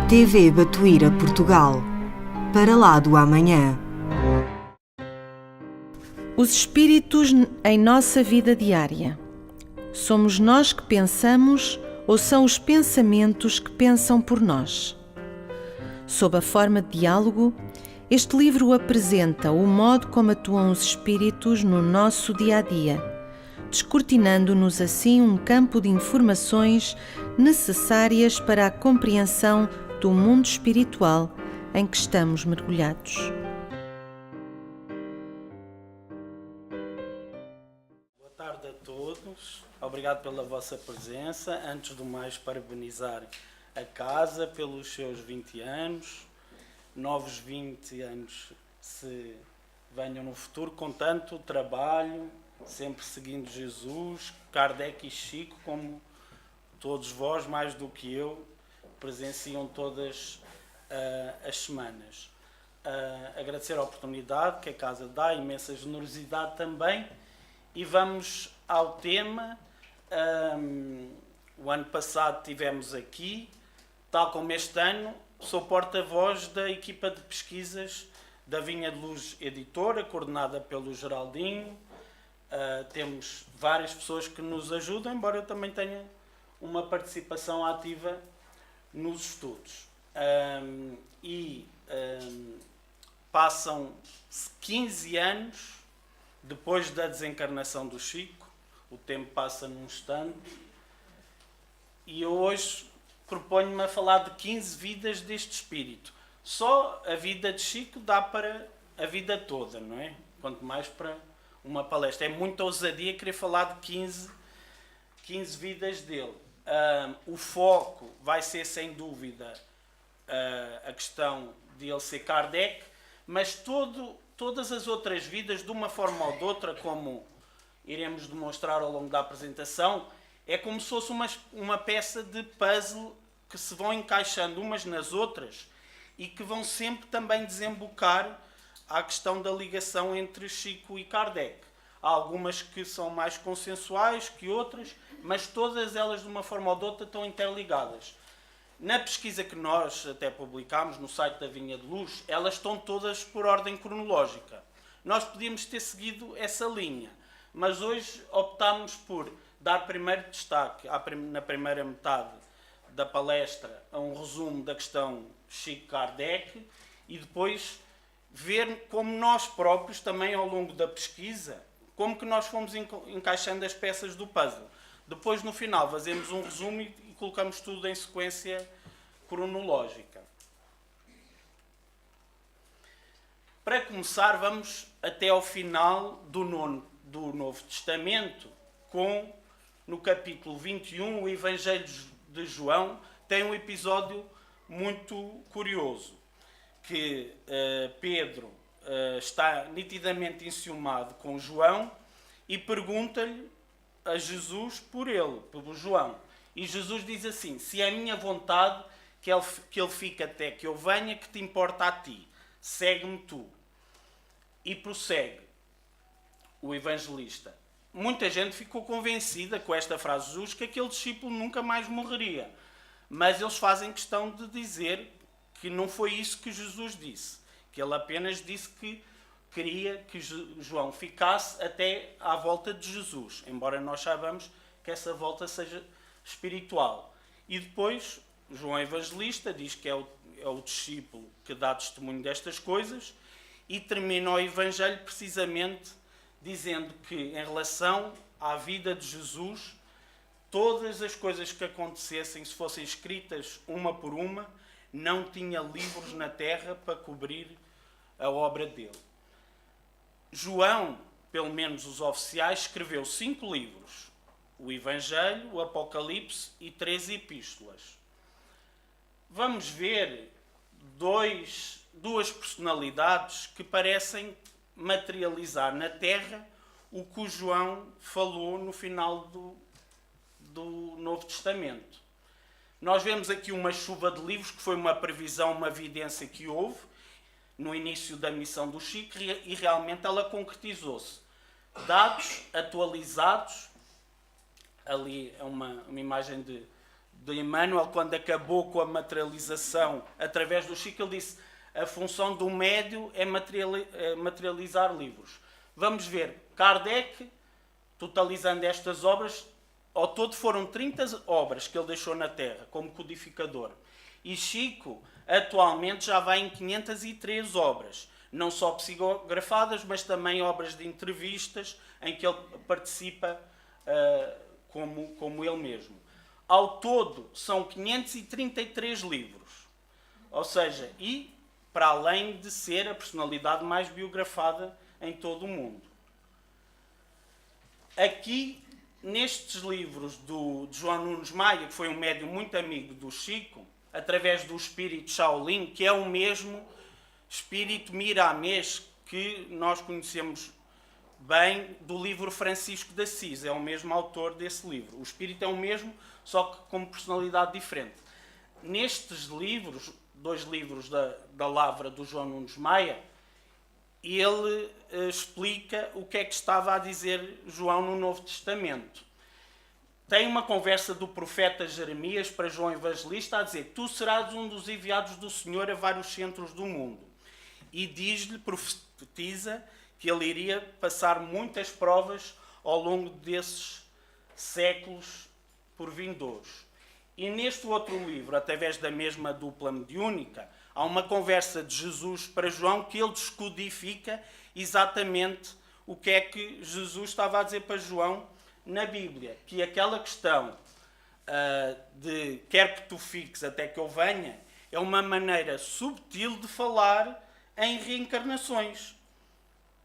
TV Batuíra Portugal. Para lá do amanhã. Os espíritos em nossa vida diária. Somos nós que pensamos ou são os pensamentos que pensam por nós? Sob a forma de diálogo, este livro apresenta o modo como atuam os espíritos no nosso dia-a-dia, descortinando-nos assim um campo de informações necessárias para a compreensão do mundo espiritual em que estamos mergulhados. Boa tarde a todos, obrigado pela vossa presença. Antes do mais, parabenizar a casa pelos seus 20 anos, novos 20 anos se venham no futuro, com tanto trabalho, sempre seguindo Jesus, Kardec e Chico, como todos vós, mais do que eu, presenciam todas as semanas. Agradecer a oportunidade que a casa dá, imensa generosidade também, e vamos ao tema. O ano passado tivemos aqui, tal como este ano, sou porta-voz da equipa de pesquisas da Vinha de Luz Editora, coordenada pelo Geraldinho. Temos várias pessoas que nos ajudam, embora eu também tenha uma participação ativa nos estudos. Passam 15 anos depois da desencarnação do Chico, o tempo passa num instante, e eu hoje proponho-me a falar de 15 vidas deste espírito. Só a vida de Chico dá para a vida toda, não é? Quanto mais para uma palestra. É muita ousadia querer falar de 15 vidas dele. O foco vai ser, sem dúvida, a questão de ele ser Kardec, mas todas as outras vidas, de uma forma ou de outra, como iremos demonstrar ao longo da apresentação, é como se fosse uma peça de puzzle que se vão encaixando umas nas outras e que vão sempre também desembocar à questão da ligação entre Chico e Kardec. Há algumas que são mais consensuais que outras, mas todas elas, de uma forma ou de outra, estão interligadas. Na pesquisa que nós até publicámos no site da Vinha de Luz, elas estão todas por ordem cronológica. Nós podíamos ter seguido essa linha, mas hoje optámos por dar primeiro destaque na primeira metade da palestra a um resumo da questão Chico-Kardec e depois ver como nós próprios, também ao longo da pesquisa, como que nós fomos encaixando as peças do puzzle. Depois, no final, fazemos um resumo e colocamos tudo em sequência cronológica. Para começar, vamos até ao final do Novo Testamento, no capítulo 21, o Evangelho de João tem um episódio muito curioso, que Pedro está nitidamente enciumado com João e pergunta-lhe a Jesus por João. E Jesus diz assim: se é a minha vontade que ele fique até que eu venha, que te importa a ti? Segue-me tu. E prossegue o evangelista. Muita gente ficou convencida com esta frase de Jesus que aquele discípulo nunca mais morreria. Mas eles fazem questão de dizer que não foi isso que Jesus disse. Que ele apenas disse que queria que João ficasse até à volta de Jesus, embora nós saibamos que essa volta seja espiritual. E depois, João Evangelista diz que é o discípulo que dá testemunho destas coisas e termina o Evangelho precisamente dizendo que, em relação à vida de Jesus, todas as coisas que acontecessem, se fossem escritas uma por uma, não tinha livros na terra para cobrir a obra dele. João, pelo menos os oficiais, escreveu 5 livros: o Evangelho, o Apocalipse e 3 epístolas. Vamos ver duas personalidades que parecem materializar na Terra o que o João falou no final do Novo Testamento. Nós vemos aqui uma chuva de livros, que foi uma previsão, uma evidência que houve no início da missão do Chico, e realmente ela concretizou-se. Dados atualizados, ali é uma imagem de Emmanuel, quando acabou com a materialização através do Chico, ele disse: a função do médio é materializar livros. Vamos ver, Kardec, totalizando estas obras, ao todo foram 30 obras que ele deixou na Terra, como codificador. E Chico, atualmente, já vai em 503 obras, não só psicografadas, mas também obras de entrevistas, em que ele participa como ele mesmo. Ao todo, são 533 livros. Ou seja, e para além de ser a personalidade mais biografada em todo o mundo. Aqui, nestes livros de João Nunes Maia, que foi um médium muito amigo do Chico, através do espírito Shaolin, que é o mesmo espírito miramês que nós conhecemos bem do livro Francisco de Assis, é o mesmo autor desse livro. O espírito é o mesmo, só que com personalidade diferente. Nestes livros, 2 livros da Lavra do João Nunes Maia, ele explica o que é que estava a dizer João no Novo Testamento. Tem uma conversa do profeta Jeremias para João Evangelista a dizer: tu serás um dos enviados do Senhor a vários centros do mundo. E diz-lhe, profetiza, que ele iria passar muitas provas ao longo desses séculos por vindouros. E neste outro livro, através da mesma dupla mediúnica, há uma conversa de Jesus para João que ele descodifica exatamente o que é que Jesus estava a dizer para João na Bíblia. Que aquela questão de quer que tu fiques até que eu venha, é uma maneira subtil de falar em reencarnações.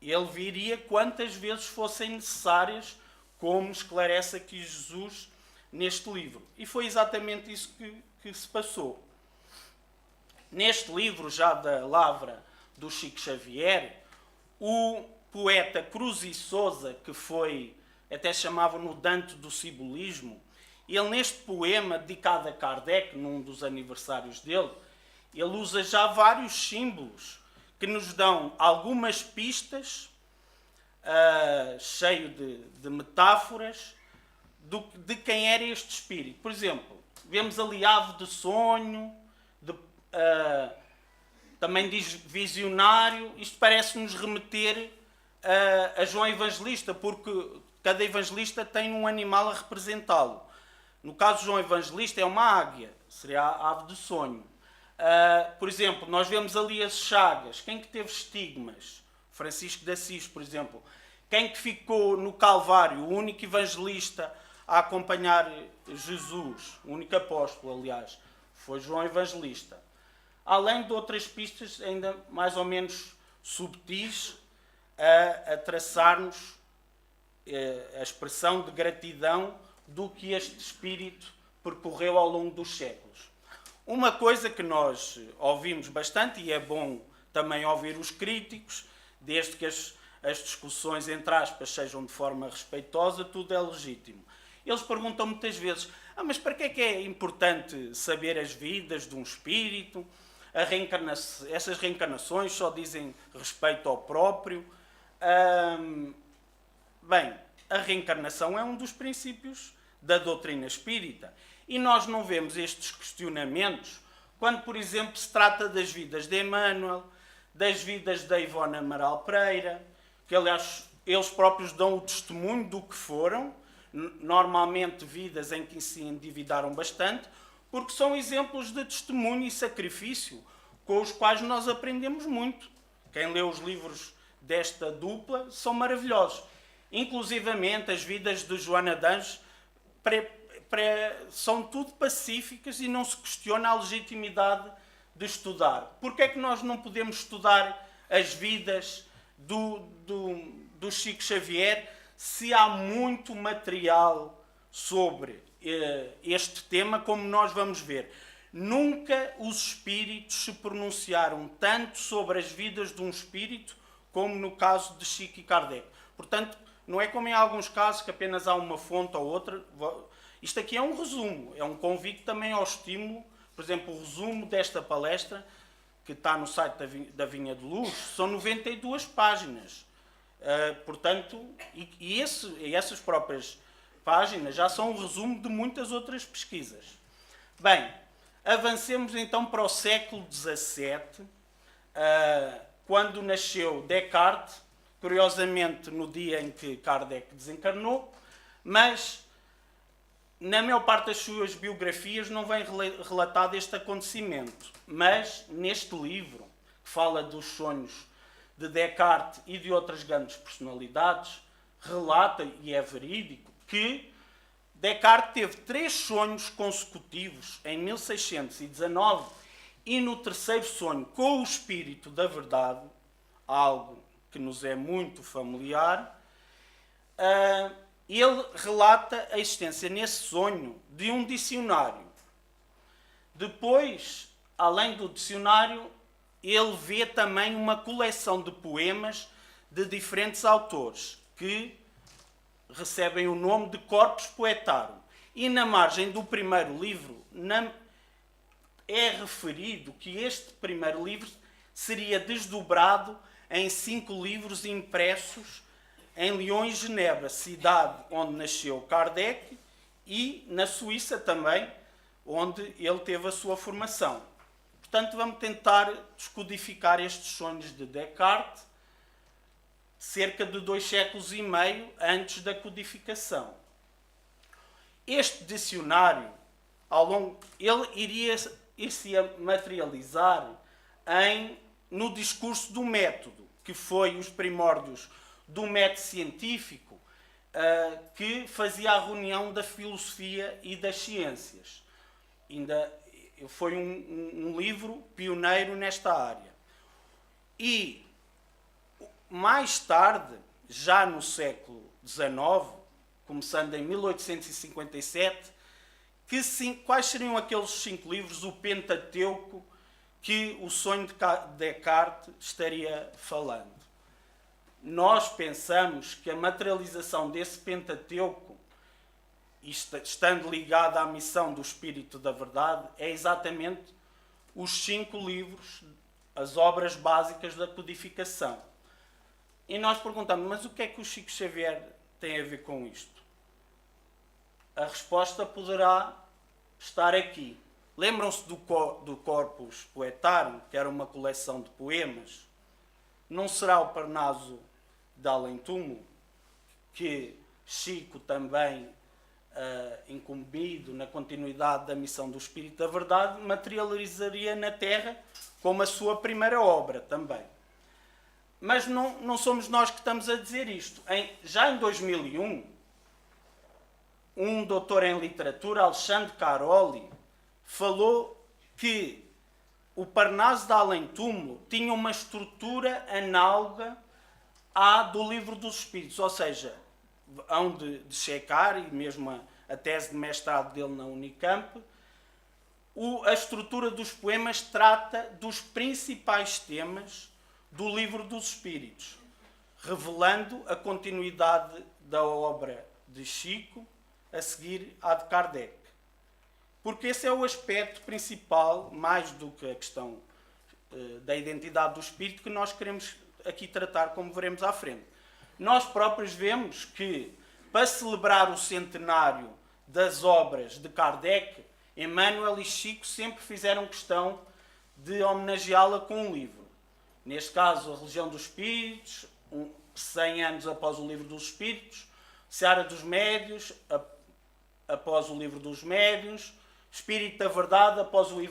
Ele viria quantas vezes fossem necessárias, como esclarece aqui Jesus neste livro. E foi exatamente isso que se passou. Neste livro, já da Lavra do Chico Xavier, o poeta Cruz e Sousa, que foi, até chamavam no Dante do simbolismo, ele neste poema dedicado a Kardec, num dos aniversários dele, ele usa já vários símbolos que nos dão algumas pistas, cheio de metáforas, de quem era este espírito. Por exemplo, vemos ali ave de sonho, também diz visionário. Isto parece-nos remeter a João Evangelista, porque cada evangelista tem um animal a representá-lo. No caso de João Evangelista é uma águia, seria a ave de sonho. Por exemplo, nós vemos ali as chagas. Quem que teve estigmas? Francisco de Assis, por exemplo. Quem que ficou no Calvário? O único evangelista a acompanhar Jesus, o único apóstolo, aliás, foi João Evangelista. Além de outras pistas ainda mais ou menos subtis a traçar-nos a expressão de gratidão do que este espírito percorreu ao longo dos séculos. Uma coisa que nós ouvimos bastante, e é bom também ouvir os críticos, desde que as discussões, entre aspas, sejam de forma respeitosa, tudo é legítimo. Eles perguntam muitas vezes: mas para que é importante saber as vidas de um espírito? Essas reencarnações só dizem respeito ao próprio. Bem, a reencarnação é um dos princípios da doutrina espírita. E nós não vemos estes questionamentos quando, por exemplo, se trata das vidas de Emmanuel, das vidas da Ivone Amaral Pereira, que, aliás, eles próprios dão o testemunho do que foram, normalmente vidas em que se endividaram bastante, porque são exemplos de testemunho e sacrifício com os quais nós aprendemos muito. Quem lê os livros desta dupla são maravilhosos. Inclusivamente, as vidas de Joana de Anjos são tudo pacíficas e não se questiona a legitimidade de estudar. Porquê é que nós não podemos estudar as vidas do Chico Xavier se há muito material sobre este tema, como nós vamos ver? Nunca os espíritos se pronunciaram tanto sobre as vidas de um espírito como no caso de Chico e Kardec. Portanto, não é como em alguns casos que apenas há uma fonte ou outra. Isto aqui é um resumo, é um convite também ao estímulo. Por exemplo, o resumo desta palestra, que está no site da Vinha de Luz, são 92 páginas. Portanto, essas próprias páginas já são um resumo de muitas outras pesquisas. Bem, avancemos então para o século XVII, quando nasceu Descartes, curiosamente no dia em que Kardec desencarnou, mas na maior parte das suas biografias não vem relatado este acontecimento. Mas neste livro, que fala dos sonhos de Descartes e de outras grandes personalidades, relata, e é verídico, que Descartes teve 3 sonhos consecutivos em 1619 e no terceiro sonho com o Espírito da Verdade, algo que nos é muito familiar, ele relata a existência nesse sonho de um dicionário. Depois, além do dicionário, ele vê também uma coleção de poemas de diferentes autores que recebem o nome de Corpus Poetarum. E na margem do primeiro livro é referido que este primeiro livro seria desdobrado em 5 livros impressos em Lyon e Genebra, cidade onde nasceu Kardec, e na Suíça também, onde ele teve a sua formação. Portanto, vamos tentar descodificar estes sonhos de Descartes, cerca de 2 séculos e meio antes da codificação. Este dicionário, ele iria se materializar no discurso do método, que foi os primórdios do método científico, que fazia a reunião da filosofia e das ciências. Foi um livro pioneiro nesta área. E mais tarde, já no século XIX, começando em 1857, quais seriam aqueles 5 livros, o Pentateuco, que o sonho de Descartes estaria falando? Nós pensamos que a materialização desse Pentateuco, estando ligada à missão do Espírito da Verdade, é exatamente os 5 livros, as obras básicas da codificação. E nós perguntamos, mas o que é que o Chico Xavier tem a ver com isto? A resposta poderá estar aqui. Lembram-se do Corpus Poetarum, que era uma coleção de poemas? Não será o Parnaso de Além-Túmulo, que Chico também, incumbido na continuidade da missão do Espírito da Verdade, materializaria na Terra como a sua primeira obra também. Mas não somos nós que estamos a dizer isto. Já em 2001, um doutor em literatura, Alexandre Caroli, falou que o Parnaso de Além-Túmulo tinha uma estrutura análoga à do Livro dos Espíritos, ou seja, hão de checar, e mesmo a tese de mestrado dele na Unicamp, a estrutura dos poemas trata dos principais temas do Livro dos Espíritos, revelando a continuidade da obra de Chico a seguir à de Kardec. Porque esse é o aspecto principal, mais do que a questão da identidade do Espírito, que nós queremos aqui tratar, como veremos à frente. Nós próprios vemos que, para celebrar o centenário das obras de Kardec, Emmanuel e Chico sempre fizeram questão de homenageá-la com um livro. Neste caso, a Religião dos Espíritos, 100 anos após o Livro dos Espíritos, Seara dos Médiuns, após o Livro dos Médiuns, Espírito da Verdade, após o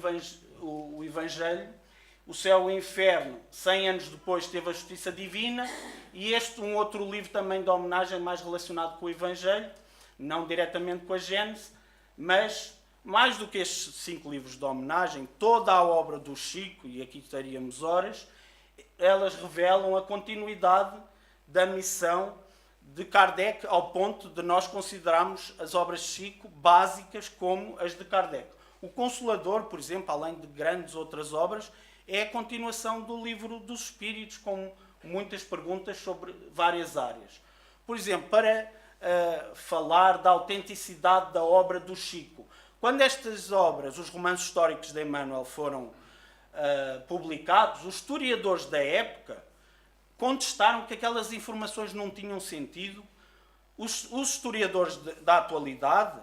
Evangelho, O Céu e o Inferno, 100 anos depois teve a Justiça Divina, e um outro livro também de homenagem mais relacionado com o Evangelho, não diretamente com a Gênese, mas mais do que estes 5 livros de homenagem, toda a obra do Chico, e aqui estaríamos horas, elas revelam a continuidade da missão de Kardec, ao ponto de nós considerarmos as obras de Chico básicas como as de Kardec. O Consolador, por exemplo, além de grandes outras obras, é a continuação do Livro dos Espíritos, com muitas perguntas sobre várias áreas. Por exemplo, para falar da autenticidade da obra do Chico, quando estas obras, os romances históricos de Emmanuel, foram publicados, os historiadores da época contestaram que aquelas informações não tinham sentido. Os historiadores da atualidade,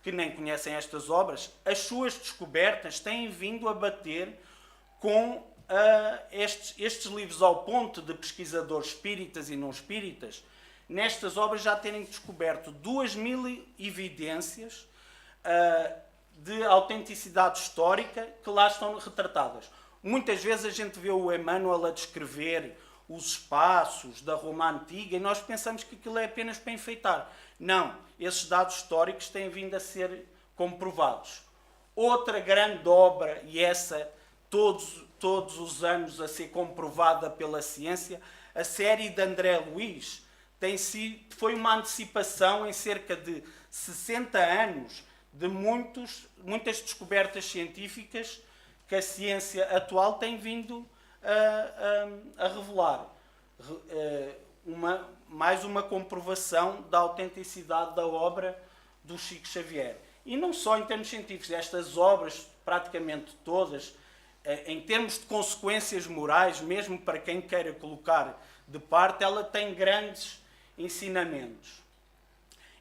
que nem conhecem estas obras, as suas descobertas têm vindo a bater com estes livros, ao ponto de pesquisadores espíritas e não espíritas, nestas obras já terem descoberto 2.000 evidências de autenticidade histórica que lá estão retratadas. Muitas vezes a gente vê o Emmanuel a descrever os espaços da Roma Antiga e nós pensamos que aquilo é apenas para enfeitar. Não, esses dados históricos têm vindo a ser comprovados. Outra grande obra, e essa todos os anos a ser comprovada pela ciência, a série de André Luiz, foi uma antecipação em cerca de 60 anos de muitas descobertas científicas que a ciência atual tem vindo a revelar. Mais uma comprovação da autenticidade da obra do Chico Xavier. E não só em termos científicos, estas obras, praticamente todas, em termos de consequências morais, mesmo para quem queira colocar de parte, ela tem grandes ensinamentos.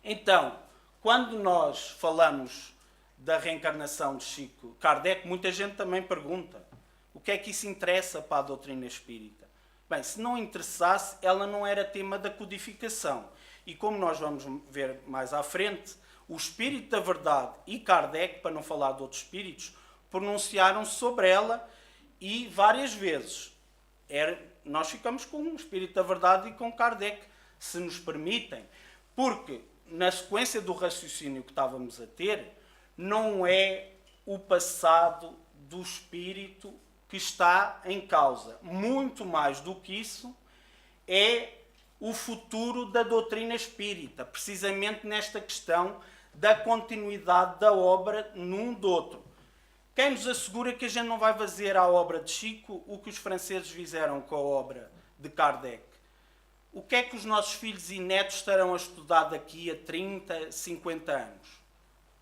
Então, quando nós falamos da reencarnação de Chico Kardec, muita gente também pergunta: o que é que isso interessa para a doutrina espírita? Bem, se não interessasse, ela não era tema da codificação. E como nós vamos ver mais à frente, o Espírito da Verdade e Kardec, para não falar de outros espíritos, pronunciaram-se sobre ela e várias vezes. Nós ficamos com o Espírito da Verdade e com Kardec, se nos permitem, porque na sequência do raciocínio que estávamos a ter, não é o passado do espírito que está em causa. Muito mais do que isso, é o futuro da doutrina espírita, precisamente nesta questão da continuidade da obra num do outro. Quem nos assegura que a gente não vai fazer à obra de Chico o que os franceses fizeram com a obra de Kardec? O que é que os nossos filhos e netos estarão a estudar daqui a 30, 50 anos?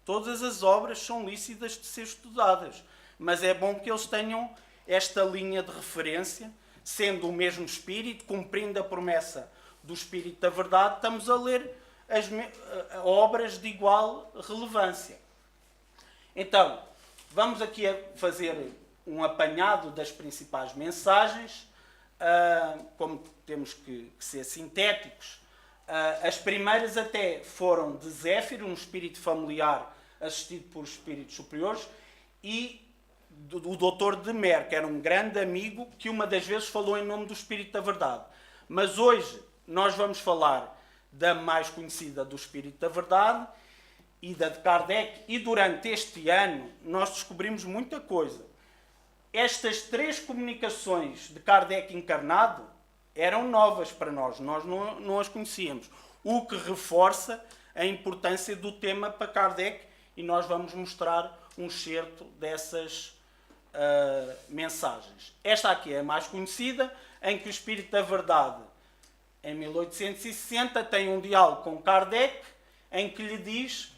Todas as obras são lícitas de ser estudadas, mas é bom que eles tenham esta linha de referência, sendo o mesmo espírito, cumprindo a promessa do Espírito da Verdade, estamos a ler as obras de igual relevância. Então, vamos aqui a fazer um apanhado das principais mensagens, como temos que ser sintéticos. As primeiras até foram de Zéfiro, um espírito familiar assistido por espíritos superiores, e o doutor de Mer, que era um grande amigo, que uma das vezes falou em nome do Espírito da Verdade. Mas hoje nós vamos falar da mais conhecida do Espírito da Verdade e da de Kardec, e durante este ano nós descobrimos muita coisa. Estas 3 comunicações de Kardec encarnado eram novas para nós não as conhecíamos, o que reforça a importância do tema para Kardec, e nós vamos mostrar um excerto dessas mensagens. Esta aqui é a mais conhecida, em que o Espírito da Verdade, em 1860, tem um diálogo com Kardec, em que lhe diz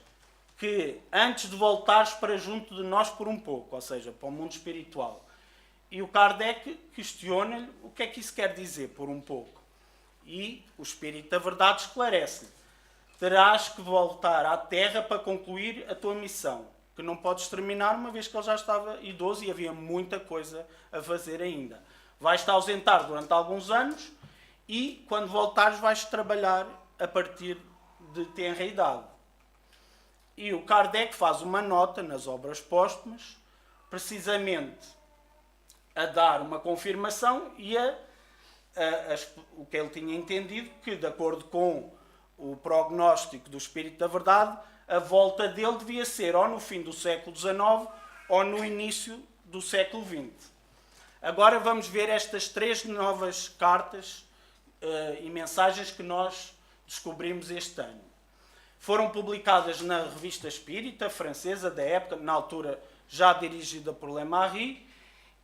que antes de voltares para junto de nós por um pouco, ou seja, para o mundo espiritual. E o Kardec questiona-lhe o que é que isso quer dizer, por um pouco. E o Espírito da Verdade esclarece: terás que voltar à Terra para concluir a tua missão, que não podes terminar, uma vez que ele já estava idoso e havia muita coisa a fazer ainda. Vais-te ausentar durante alguns anos e, quando voltares, vais trabalhar a partir de tenra idade. E o Kardec faz uma nota nas obras póstumas, precisamente a dar uma confirmação e o que ele tinha entendido, que, de acordo com o prognóstico do Espírito da Verdade, a volta dele devia ser ou no fim do século XIX ou no início do século XX. Agora vamos ver estas 3 novas cartas e mensagens que nós descobrimos este ano. Foram publicadas na Revista Espírita francesa da época, na altura já dirigida por Lemarie,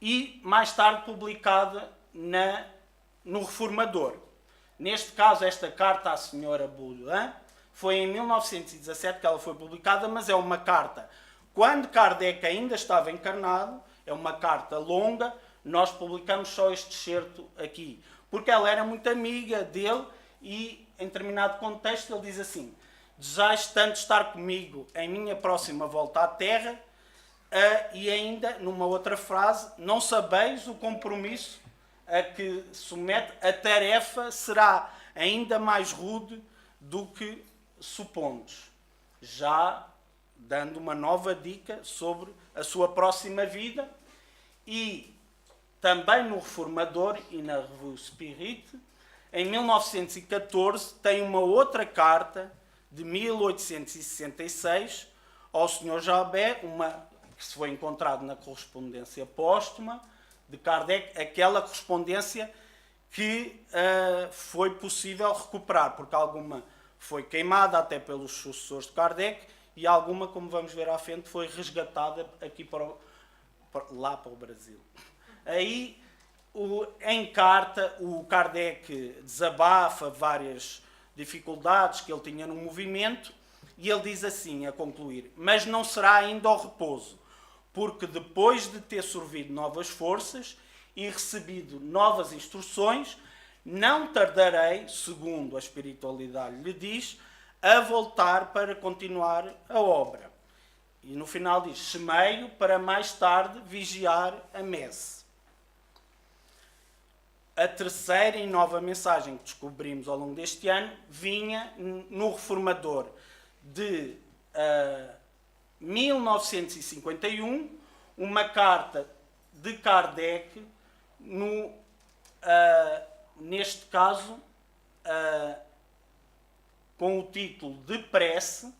e mais tarde publicada no Reformador. Neste caso, esta carta à senhora Boulin foi em 1917 que ela foi publicada, mas é uma carta quando Kardec ainda estava encarnado, é uma carta longa, nós publicamos só este excerto aqui, porque ela era muito amiga dele e, em determinado contexto, ele diz assim: desejais tanto estar comigo em minha próxima volta à Terra, e ainda, numa outra frase, não sabeis o compromisso a que submete, a tarefa será ainda mais rude do que supondes. Já dando uma nova dica sobre a sua próxima vida. E também no Reformador e na Revue Spirit, em 1914, tem uma outra carta de 1866 ao Sr. Jalbert, que se foi encontrado na correspondência póstuma de Kardec, aquela correspondência que foi possível recuperar, porque alguma foi queimada até pelos sucessores de Kardec e alguma, como vamos ver à frente, foi resgatada aqui lá para o Brasil. Aí, em carta, o Kardec desabafa várias dificuldades que ele tinha no movimento e ele diz assim, a concluir: mas não será ainda ao repouso, porque depois de ter sorvido novas forças e recebido novas instruções, não tardarei, segundo a espiritualidade lhe diz, a voltar para continuar a obra. E no final diz: semeio para mais tarde vigiar a messe. A terceira e nova mensagem que descobrimos ao longo deste ano vinha no Reformador de 1951, uma carta de Kardec, neste caso, com o título de Prece.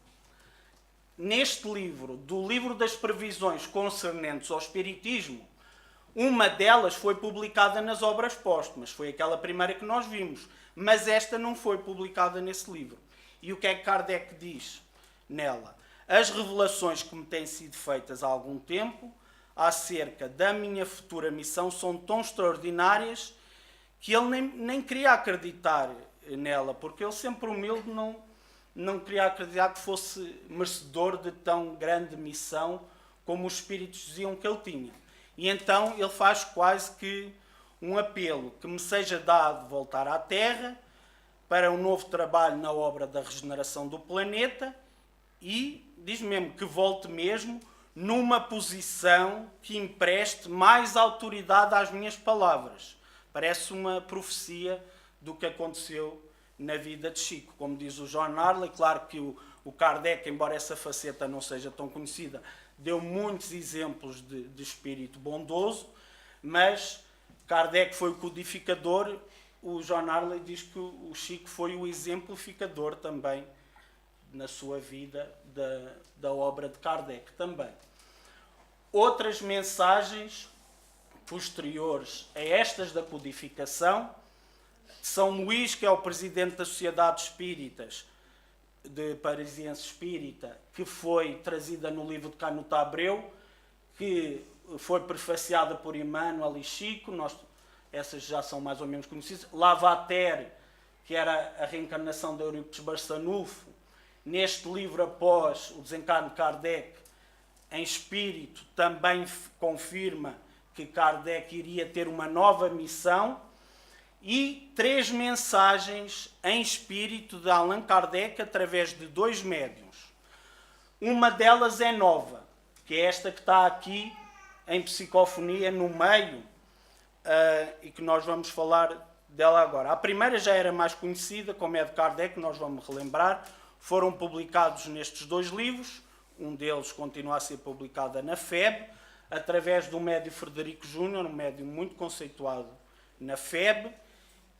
Neste livro, do livro das previsões concernentes ao Espiritismo, uma delas foi publicada nas obras póstumas, foi aquela primeira que nós vimos, mas esta não foi publicada nesse livro. E o que é que Kardec diz nela? As revelações que me têm sido feitas há algum tempo acerca da minha futura missão são tão extraordinárias que ele nem queria acreditar nela, porque ele, sempre humilde, não queria acreditar que fosse merecedor de tão grande missão como os espíritos diziam que ele tinha. E então ele faz quase que um apelo que me seja dado voltar à Terra para um novo trabalho na obra da regeneração do planeta, e diz mesmo que volte mesmo numa posição que empreste mais autoridade às minhas palavras. Parece uma profecia do que aconteceu na vida de Chico. Como diz o John Harley, claro que o Kardec, embora essa faceta não seja tão conhecida, deu muitos exemplos de espírito bondoso, mas Kardec foi o codificador. O John Harley diz que o Chico foi o exemplificador também na sua vida da obra de Kardec também. Outras mensagens posteriores a estas da codificação, São Luís, que é o presidente da Sociedade Espíritas, de Parisiense Espírita, que foi trazida no livro de Canuto Abreu, que foi prefaciada por Emmanuel e Chico, essas já são mais ou menos conhecidas. Lavater, que era a reencarnação de Eurípides Barçanufo, neste livro, após o desencarne de Kardec, em espírito, também confirma que Kardec iria ter uma nova missão. E 3 mensagens em espírito de Allan Kardec através de 2 médiuns. Uma delas é nova, que é esta que está aqui em psicofonia no meio, e que nós vamos falar dela agora. A primeira já era mais conhecida, como é de Kardec, nós vamos relembrar. Foram publicados nestes 2 livros, um deles continua a ser publicado na FEB, através do médium Frederico Júnior, um médium muito conceituado na FEB.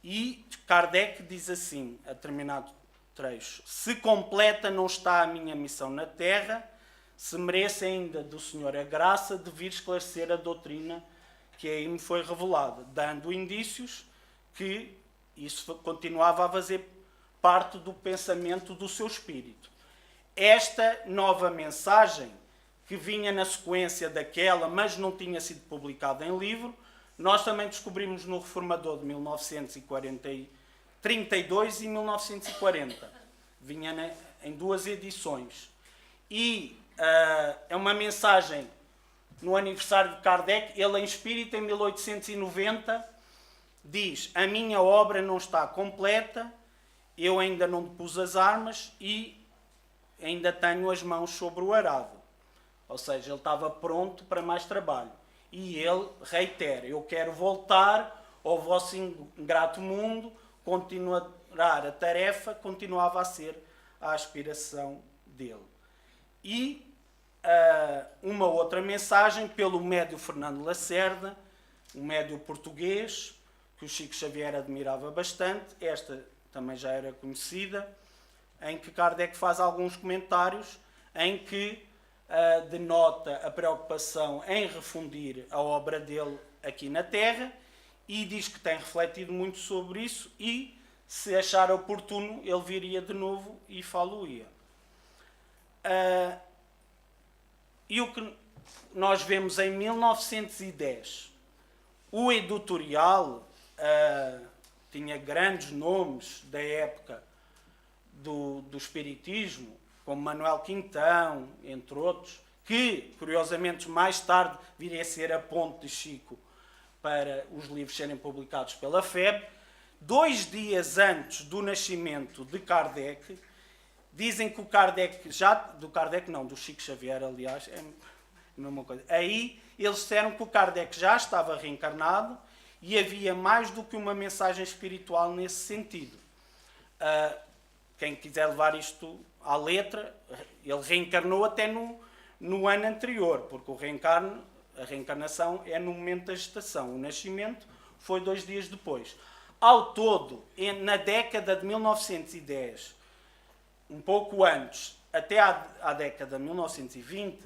E Kardec diz assim, a determinado trecho: se completa não está a minha missão na Terra, se merece ainda do Senhor a graça de vir esclarecer a doutrina que aí me foi revelada, dando indícios que isso continuava a fazer parte do pensamento do seu espírito. Esta nova mensagem, que vinha na sequência daquela, mas não tinha sido publicada em livro, nós também descobrimos no Reformador de 1932 e 1940. Vinha em 2 edições. E é uma mensagem no aniversário de Kardec. Ele, em espírito, em 1890, diz: a minha obra não está completa, eu ainda não pus as armas, e ainda tenho as mãos sobre o arado. Ou seja, ele estava pronto para mais trabalho. E ele reitera: eu quero voltar ao vosso ingrato mundo, continuar a tarefa, continuava a ser a aspiração dele. E uma outra mensagem pelo médio Fernando Lacerda, um médio português, que o Chico Xavier admirava bastante, esta também já era conhecida, em que Kardec faz alguns comentários em que denota a preocupação em refundir a obra dele aqui na Terra e diz que tem refletido muito sobre isso e, se achar oportuno, ele viria de novo e falo-ia. E o que nós vemos em 1910, o editorial tinha grandes nomes da época do espiritismo, como Manuel Quintão, entre outros, que, curiosamente, mais tarde viria a ser a ponte de Chico para os livros serem publicados pela FEB. 2 dias antes do nascimento de Kardec, dizem que o Kardec, do Chico Xavier, aliás, é a mesma coisa. Aí eles disseram que o Kardec já estava reencarnado e havia mais do que uma mensagem espiritual nesse sentido. Quem quiser levar isto à letra, ele reencarnou até no ano anterior, porque a reencarnação é no momento da gestação. O nascimento foi 2 dias depois. Ao todo, na década de 1910, um pouco antes, até à década de 1920,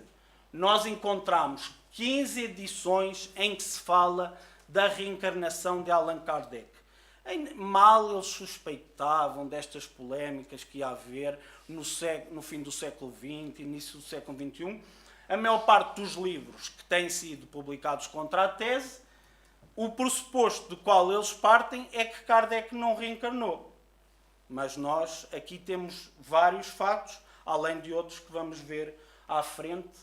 nós encontramos 15 edições em que se fala da reencarnação de Allan Kardec. Mal eles suspeitavam destas polémicas que ia haver no fim do século XX, início do século XXI. A maior parte dos livros que têm sido publicados contra a tese, o pressuposto do qual eles partem é que Kardec não reencarnou. Mas nós aqui temos vários fatos, além de outros que vamos ver à frente.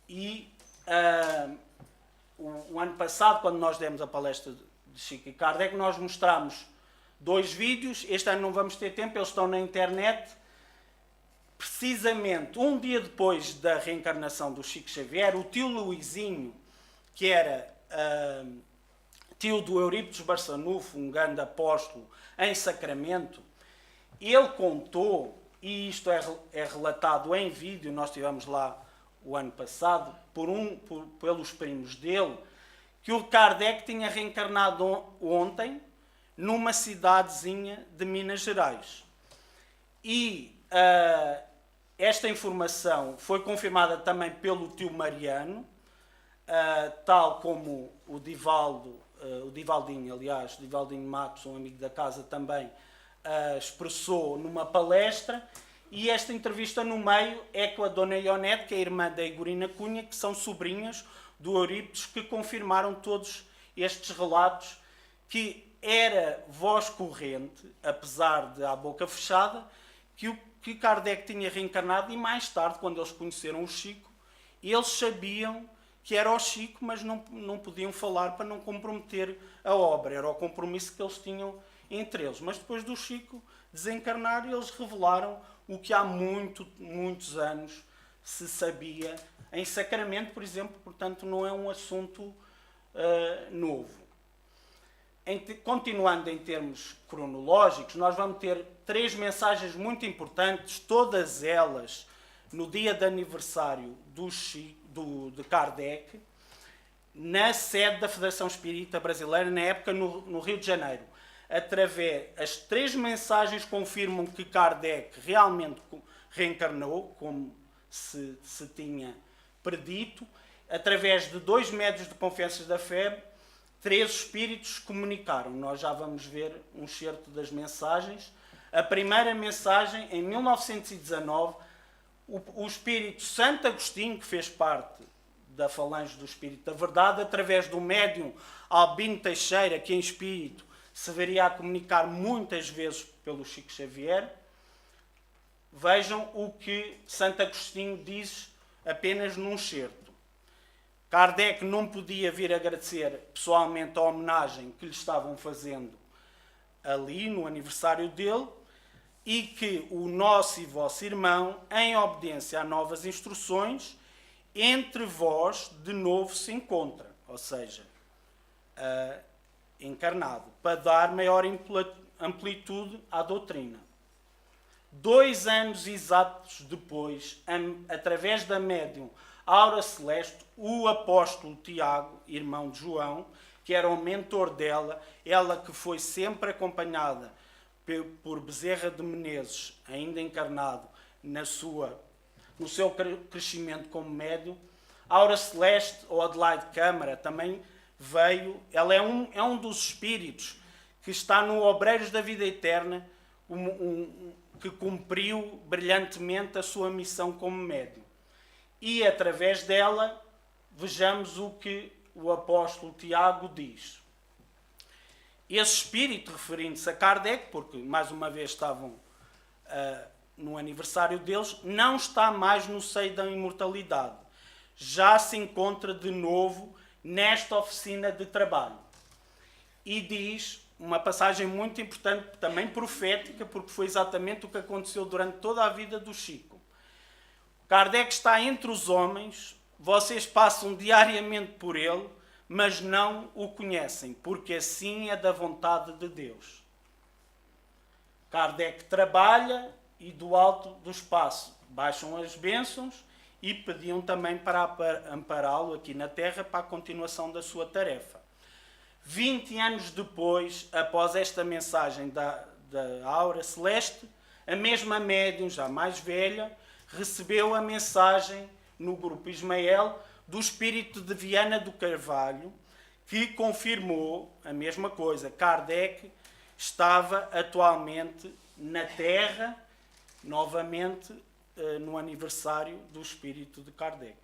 E o ano passado, quando nós demos a palestra de Chico e Kardec, nós mostramos 2 vídeos. Este ano não vamos ter tempo, eles estão na internet. Precisamente um dia depois da reencarnação do Chico Xavier, o tio Luizinho, que era tio do Eurípides Barçanufo, um grande apóstolo em Sacramento, ele contou, e isto é relatado em vídeo, nós estivemos lá o ano passado, pelos primos dele, que o Kardec tinha reencarnado ontem numa cidadezinha de Minas Gerais. E esta informação foi confirmada também pelo tio Mariano, tal como o Divaldinho Matos, um amigo da casa, também expressou numa palestra. E esta entrevista no meio é com a Dona Ionete, que é a irmã da Igorina Cunha, que são sobrinhas do Eurípides, que confirmaram todos estes relatos, que era voz corrente, apesar de à boca fechada, que Kardec tinha reencarnado. E mais tarde, quando eles conheceram o Chico, eles sabiam que era o Chico, mas não podiam falar para não comprometer a obra. Era o compromisso que eles tinham entre eles. Mas depois do Chico desencarnar, eles revelaram o que há muitos anos se sabia em Sacramento, por exemplo. Portanto, não é um assunto novo. Continuando em termos cronológicos, nós vamos ter 3 mensagens muito importantes, todas elas no dia de aniversário de Kardec, na sede da Federação Espírita Brasileira, na época no Rio de Janeiro. As 3 mensagens confirmam que Kardec realmente reencarnou, como se tinha predito. Através de 2 médios de confiança da FEB, 3 espíritos comunicaram. Nós já vamos ver um excerto das mensagens. A primeira mensagem, em 1919, o espírito Santo Agostinho, que fez parte da falange do Espírito da Verdade, através do médium Albino Teixeira, que em espírito se veria a comunicar muitas vezes pelo Chico Xavier. Vejam o que Santo Agostinho diz apenas num excerto. Kardec não podia vir agradecer pessoalmente a homenagem que lhe estavam fazendo ali no aniversário dele, e que o nosso e vosso irmão, em obediência a novas instruções, entre vós de novo se encontra, ou seja, encarnado, para dar maior amplitude à doutrina. 2 anos exatos depois, através da médium Aura Celeste, o apóstolo Tiago, irmão de João, que era o mentor dela, ela que foi sempre acompanhada por Bezerra de Menezes, ainda encarnado no seu crescimento como médium. Aura Celeste, ou Adelaide Câmara, também veio. Ela é um dos espíritos que está no Obreiros da Vida Eterna, que cumpriu brilhantemente a sua missão como médium. E através dela, vejamos o que o apóstolo Tiago diz. Esse espírito, referindo-se a Kardec, porque mais uma vez estavam no aniversário deles, não está mais no seio da imortalidade. Já se encontra de novo nesta oficina de trabalho. E diz uma passagem muito importante, também profética, porque foi exatamente o que aconteceu durante toda a vida do Chico. Kardec está entre os homens, vocês passam diariamente por ele, mas não o conhecem, porque assim é da vontade de Deus. Kardec trabalha e do alto do espaço baixam as bênçãos e pediam também para ampará-lo aqui na Terra para a continuação da sua tarefa. 20 anos depois, após esta mensagem da Aura Celeste, a mesma médium, já mais velha, recebeu a mensagem no grupo Ismael do espírito de Viana do Carvalho, que confirmou a mesma coisa. Kardec estava atualmente na Terra, novamente no aniversário do espírito de Kardec.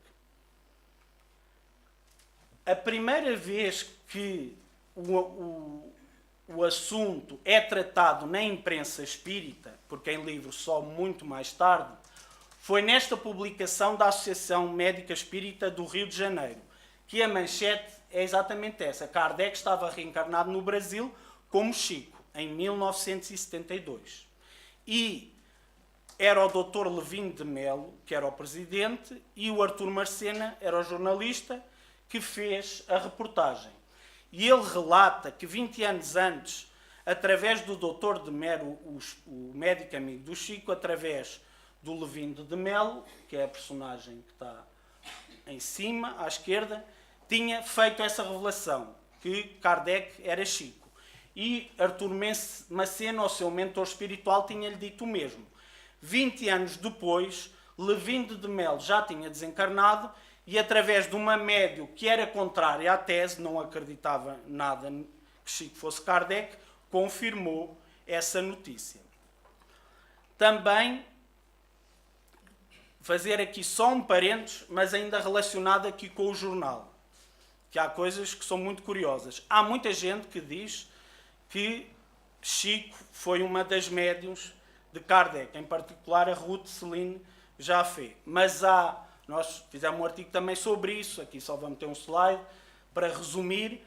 A primeira vez que o assunto é tratado na imprensa espírita, porque em livro só muito mais tarde, foi nesta publicação da Associação Médica Espírita do Rio de Janeiro, que a manchete é exatamente essa. Kardec estava reencarnado no Brasil como Chico, em 1972. E era o Dr. Levino de Melo, que era o presidente, e o Artur Marcena era o jornalista que fez a reportagem. E ele relata que 20 anos antes, através do Dr. de Melo, o médico amigo do Chico, através do Levino de Melo, que é a personagem que está em cima, à esquerda, tinha feito essa revelação, que Kardec era Chico. E Artur Macena, o seu mentor espiritual, tinha-lhe dito o mesmo. 20 anos depois, Levino de Melo já tinha desencarnado e, através de uma médium que era contrária à tese, não acreditava nada que Chico fosse Kardec, confirmou essa notícia. Também fazer aqui só um parênteses, mas ainda relacionado aqui com o jornal, que há coisas que são muito curiosas. Há muita gente que diz que Chico foi uma das médiuns de Kardec, em particular a Ruth Celine Jaffé. Mas nós fizemos um artigo também sobre isso, aqui só vamos ter um slide, para resumir,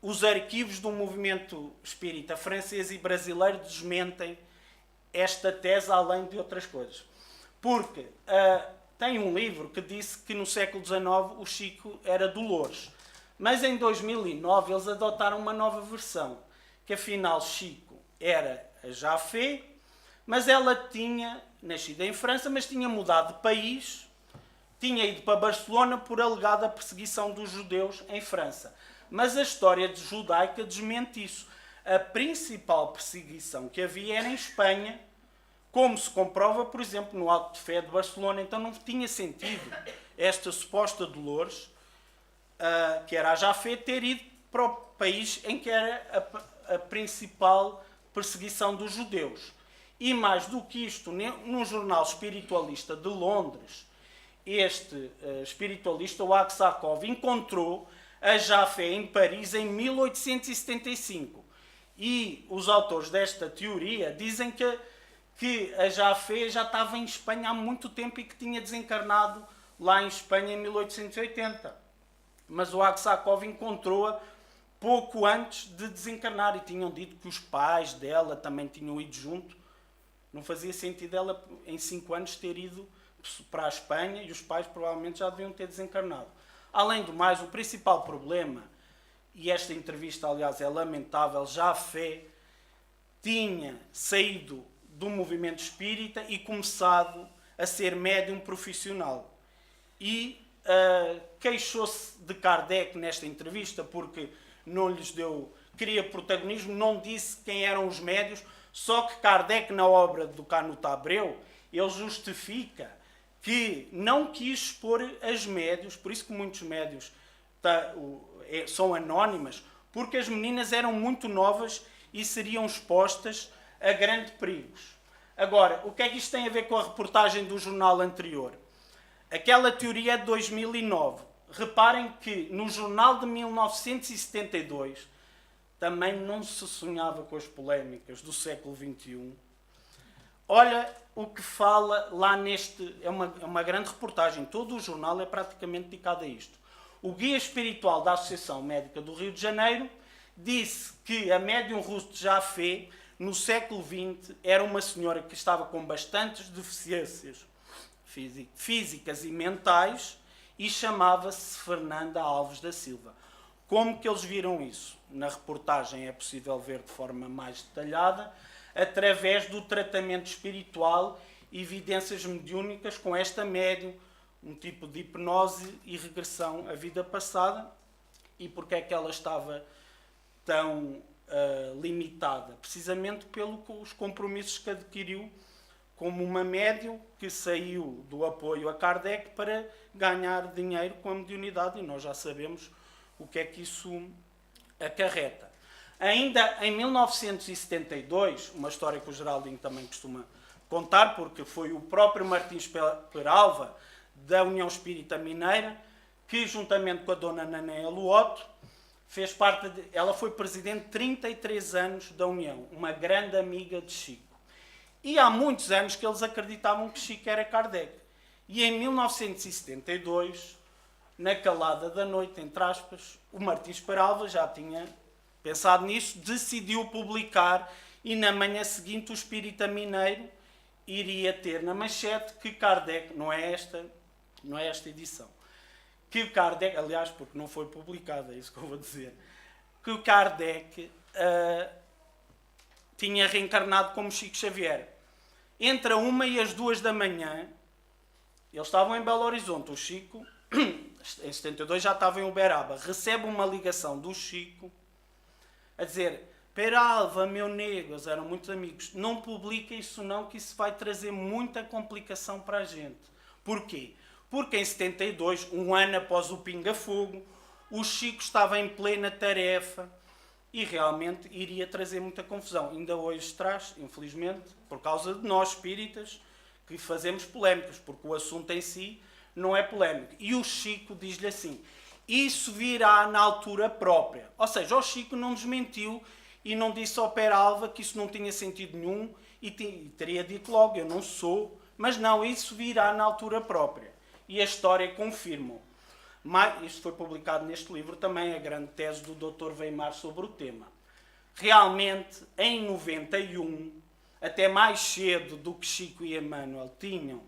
os arquivos do movimento espírita francês e brasileiro desmentem esta tese, além de outras coisas. Porque tem um livro que disse que no século XIX o Chico era Dolores. Mas em 2009 eles adotaram uma nova versão, que afinal Chico era a Jaffé, mas ela tinha nascido em França, mas tinha mudado de país, tinha ido para Barcelona por alegada perseguição dos judeus em França. Mas a história judaica desmente isso. A principal perseguição que havia era em Espanha, como se comprova, por exemplo, no Auto de Fé de Barcelona. Então não tinha sentido esta suposta Dolores, que era a Jaffé, ter ido para o país em que era a principal perseguição dos judeus. E mais do que isto, num jornal espiritualista de Londres, este espiritualista, o Aksakov, encontrou a Jaffé em Paris em 1875. E os autores desta teoria dizem que a Jaffé já estava em Espanha há muito tempo e que tinha desencarnado lá em Espanha em 1880. Mas o Aksakov encontrou-a pouco antes de desencarnar e tinham dito que os pais dela também tinham ido junto. Não fazia sentido ela, em 5 anos, ter ido para a Espanha e os pais provavelmente já deviam ter desencarnado. Além do mais, o principal problema, e esta entrevista, aliás, é lamentável, já a Fé tinha saído do movimento espírita e começado a ser médium profissional. E queixou-se de Kardec nesta entrevista porque não lhes queria protagonismo, não disse quem eram os médios, só que Kardec, na obra do Canuto Abreu, ele justifica que não quis expor as médios, por isso que muitos médios são anónimas, porque as meninas eram muito novas e seriam expostas a grandes perigos. Agora, o que é que isto tem a ver com a reportagem do jornal anterior? Aquela teoria é de 2009. Reparem que no jornal de 1972 também não se sonhava com as polémicas do século XXI. Olha o que fala lá neste... É uma grande reportagem. Todo o jornal é praticamente dedicado a isto. O guia espiritual da Associação Médica do Rio de Janeiro disse que a médium Ruth Jafé, no século XX, era uma senhora que estava com bastantes deficiências físicas e mentais e chamava-se Fernanda Alves da Silva. Como que eles viram isso? Na reportagem é possível ver de forma mais detalhada, através do tratamento espiritual e evidências mediúnicas com esta médium, um tipo de hipnose e regressão à vida passada. E porque é que ela estava tão limitada? Precisamente pelos compromissos que adquiriu como uma médium que saiu do apoio a Kardec para ganhar dinheiro com a mediunidade, e nós já sabemos o que é que isso acarreta. Ainda em 1972, uma história que o Geraldinho também costuma contar, porque foi o próprio Martins Peralva, da União Espírita Mineira, que juntamente com a dona Nanéia Luoto, fez parte ela foi presidente 33 anos da União, uma grande amiga de Chico. E há muitos anos que eles acreditavam que Chico era Kardec. E em 1972, na calada da noite, entre aspas, o Martins Peralva já tinha pensado nisso, decidiu publicar, e na manhã seguinte o Espírita Mineiro iria ter na manchete que Kardec, não é esta edição, que o Kardec, aliás, porque não foi publicada, é isso que eu vou dizer, que o Kardec tinha reencarnado como Chico Xavier. Entre a 1 e as 2 da manhã, eles estavam em Belo Horizonte, o Chico, em 72 já estava em Uberaba, recebe uma ligação do Chico a dizer: Peralva, meu nego, eles eram muitos amigos, não publica isso não, que isso vai trazer muita complicação para a gente. Porquê? Porque em 72, um ano após o Pinga Fogo, o Chico estava em plena tarefa e realmente iria trazer muita confusão. Ainda hoje traz, infelizmente, por causa de nós espíritas, que fazemos polémicas, porque o assunto em si não é polémico. E o Chico diz-lhe assim: isso virá na altura própria. Ou seja, o Chico não desmentiu e não disse ao Peralva que isso não tinha sentido nenhum e teria dito logo: eu não sou. Mas não, isso virá na altura própria. E a história confirma. Isto foi publicado neste livro também, a grande tese do Dr. Weimar sobre o tema. Realmente, em 91, até mais cedo do que Chico e Emmanuel tinham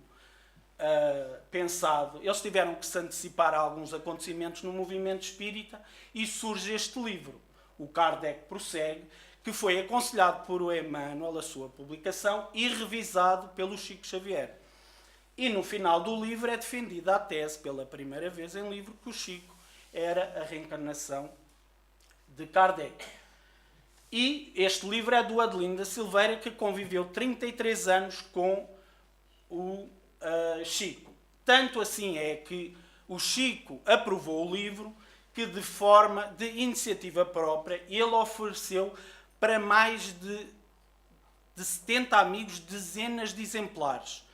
pensado, eles tiveram que se antecipar a alguns acontecimentos no movimento espírita e surge este livro, o Kardec Prossegue, que foi aconselhado por Emmanuel, a sua publicação, e revisado pelo Chico Xavier. E no final do livro é defendida a tese, pela primeira vez em livro, que o Chico era a reencarnação de Kardec. E este livro é do Adelino da Silveira, que conviveu 33 anos com o Chico. Tanto assim é que o Chico aprovou o livro, que de forma de iniciativa própria ele ofereceu para mais de 70 amigos dezenas de exemplares.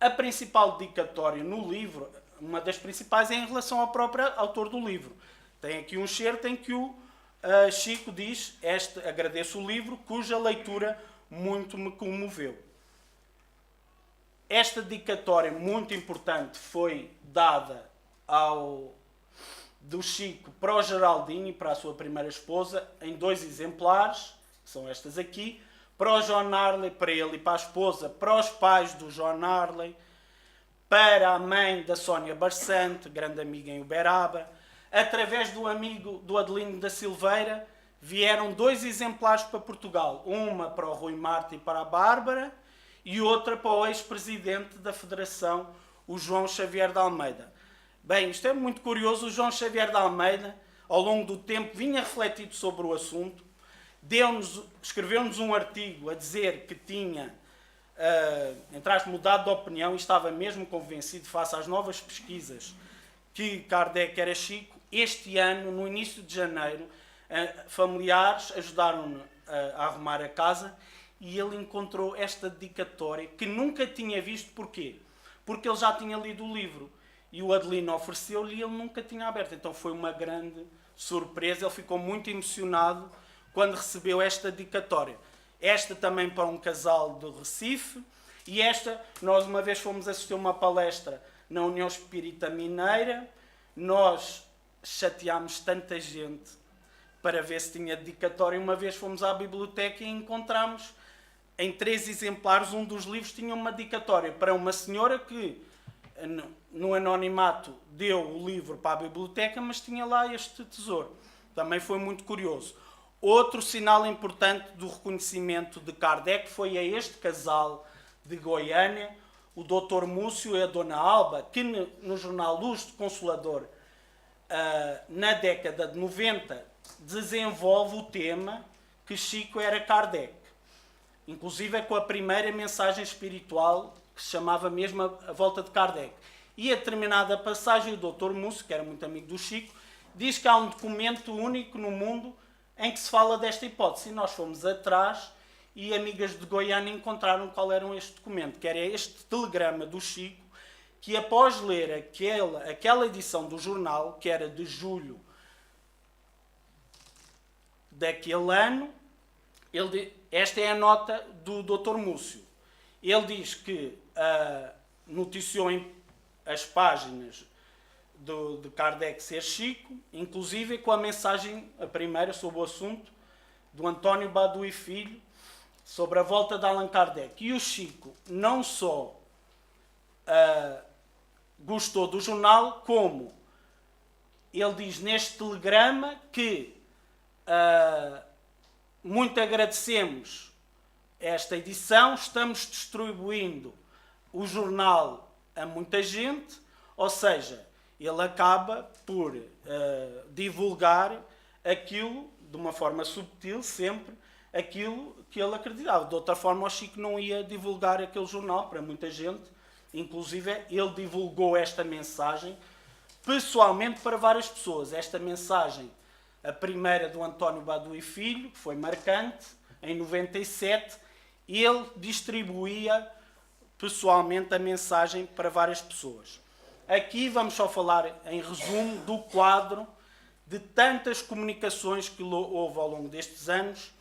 A principal dedicatória no livro, uma das principais, é em relação ao próprio autor do livro. Tem aqui um excerto em que o Chico diz: agradeço o livro, cuja leitura muito me comoveu. Esta dedicatória muito importante foi dada do Chico para o Geraldinho e para a sua primeira esposa, em 2 exemplares, que são estas aqui, para o John Arley, para ele e para a esposa, para os pais do John Arley, para a mãe da Sónia Barçante, grande amiga em Uberaba. Através do amigo do Adelino da Silveira, vieram 2 exemplares para Portugal. Uma para o Rui Marta e para a Bárbara, e outra para o ex-presidente da Federação, o João Xavier de Almeida. Bem, isto é muito curioso. O João Xavier de Almeida, ao longo do tempo, vinha refletido sobre o assunto, escreveu-nos um artigo a dizer que tinha mudado de opinião e estava mesmo convencido, face às novas pesquisas, que Kardec era Chico. Este ano, no início de janeiro, familiares ajudaram-no a arrumar a casa e ele encontrou esta dedicatória que nunca tinha visto. Porquê? Porque ele já tinha lido o livro e o Adelino ofereceu-lhe e ele nunca tinha aberto. Então foi uma grande surpresa, ele ficou muito emocionado quando recebeu esta dedicatória. Esta também para um casal do Recife, e esta, nós uma vez fomos assistir uma palestra na União Espírita Mineira, nós chateámos tanta gente para ver se tinha dedicatória. Uma vez fomos à biblioteca e encontramos em 3 exemplares, um dos livros tinha uma dedicatória para uma senhora que, no anonimato, deu o livro para a biblioteca, mas tinha lá este tesouro. Também foi muito curioso. Outro sinal importante do reconhecimento de Kardec foi a este casal de Goiânia, o Dr. Múcio e a Dona Alba, que no jornal Luz do Consolador, na década de 90, desenvolve o tema que Chico era Kardec. Inclusive é com a primeira mensagem espiritual, que se chamava mesmo A Volta de Kardec. E a determinada passagem, o Dr. Múcio, que era muito amigo do Chico, diz que há um documento único no mundo em que se fala desta hipótese. E nós fomos atrás e amigas de Goiânia encontraram qual era este documento, que era este telegrama do Chico, que após ler aquela edição do jornal, que era de julho daquele ano, esta é a nota do Dr. Múcio. Ele diz que noticiou as páginas de Kardec ser Chico, inclusive com a mensagem, a primeira, sobre o assunto, do António Badu Filho, sobre a volta de Allan Kardec. E o Chico não só gostou do jornal, como ele diz neste telegrama que muito agradecemos esta edição, estamos distribuindo o jornal a muita gente, ou seja, ele acaba por divulgar aquilo, de uma forma subtil, sempre, aquilo que ele acreditava. De outra forma, o Chico não ia divulgar aquele jornal para muita gente. Inclusive, ele divulgou esta mensagem pessoalmente para várias pessoas. Esta mensagem, a primeira do António Badu Filho, que foi marcante, em 97, ele distribuía pessoalmente a mensagem para várias pessoas. Aqui vamos só falar, em resumo, do quadro de tantas comunicações que houve ao longo destes anos,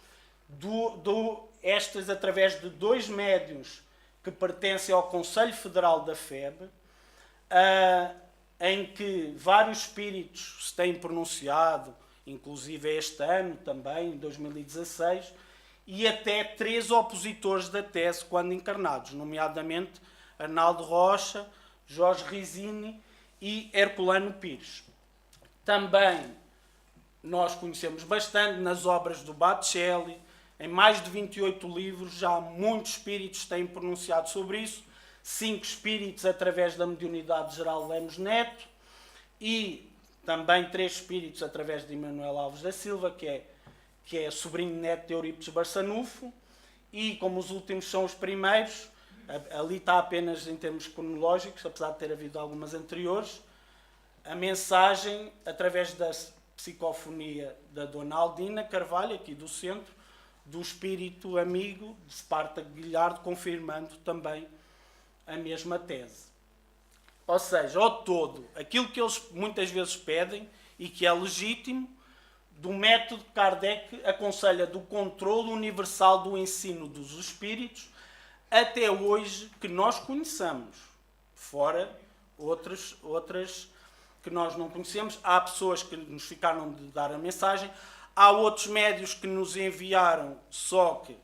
estas através de 2 médiuns que pertencem ao Conselho Federal da FEB, em que vários espíritos se têm pronunciado, inclusive este ano também, em 2016, e até 3 opositores da tese quando encarnados, nomeadamente Arnaldo Rocha, Jorge Risini e Herculano Pires. Também nós conhecemos bastante nas obras do Baccelli, em mais de 28 livros, já muitos espíritos têm pronunciado sobre isso, 5 espíritos através da mediunidade de Geraldo Lemos Neto e também 3 espíritos através de Emanuel Alves da Silva, que é sobrinho neto de Eurípides Barçanufo, e como os últimos são os primeiros, ali está apenas em termos cronológicos, apesar de ter havido algumas anteriores, a mensagem através da psicofonia da Dona Aldina Carvalho, aqui do centro, do espírito amigo de Spartak Guilhardo, confirmando também a mesma tese. Ou seja, ao todo, aquilo que eles muitas vezes pedem, e que é legítimo, do método que Kardec aconselha do controle universal do ensino dos espíritos, até hoje que nós conheçamos, fora outras que nós não conhecemos. Há pessoas que nos ficaram de dar a mensagem, há outros médios que nos enviaram, só que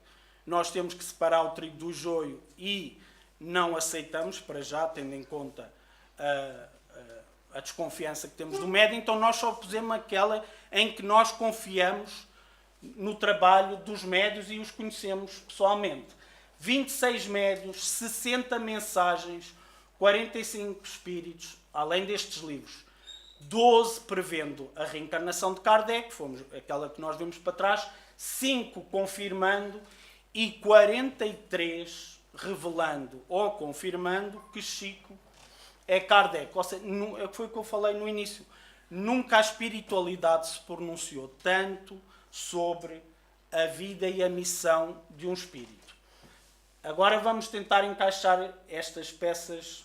nós temos que separar o trigo do joio e não aceitamos, para já, tendo em conta a desconfiança que temos do médio, então nós só pusemos aquela em que nós confiamos no trabalho dos médios e os conhecemos pessoalmente. 26 médios, 60 mensagens, 45 espíritos, além destes livros. 12 prevendo a reencarnação de Kardec, fomos aquela que nós vimos para trás, 5 confirmando e 43 revelando ou confirmando que Chico é Kardec. Ou seja, foi o que eu falei no início. Nunca a espiritualidade se pronunciou tanto sobre a vida e a missão de um espírito. Agora vamos tentar encaixar estas peças,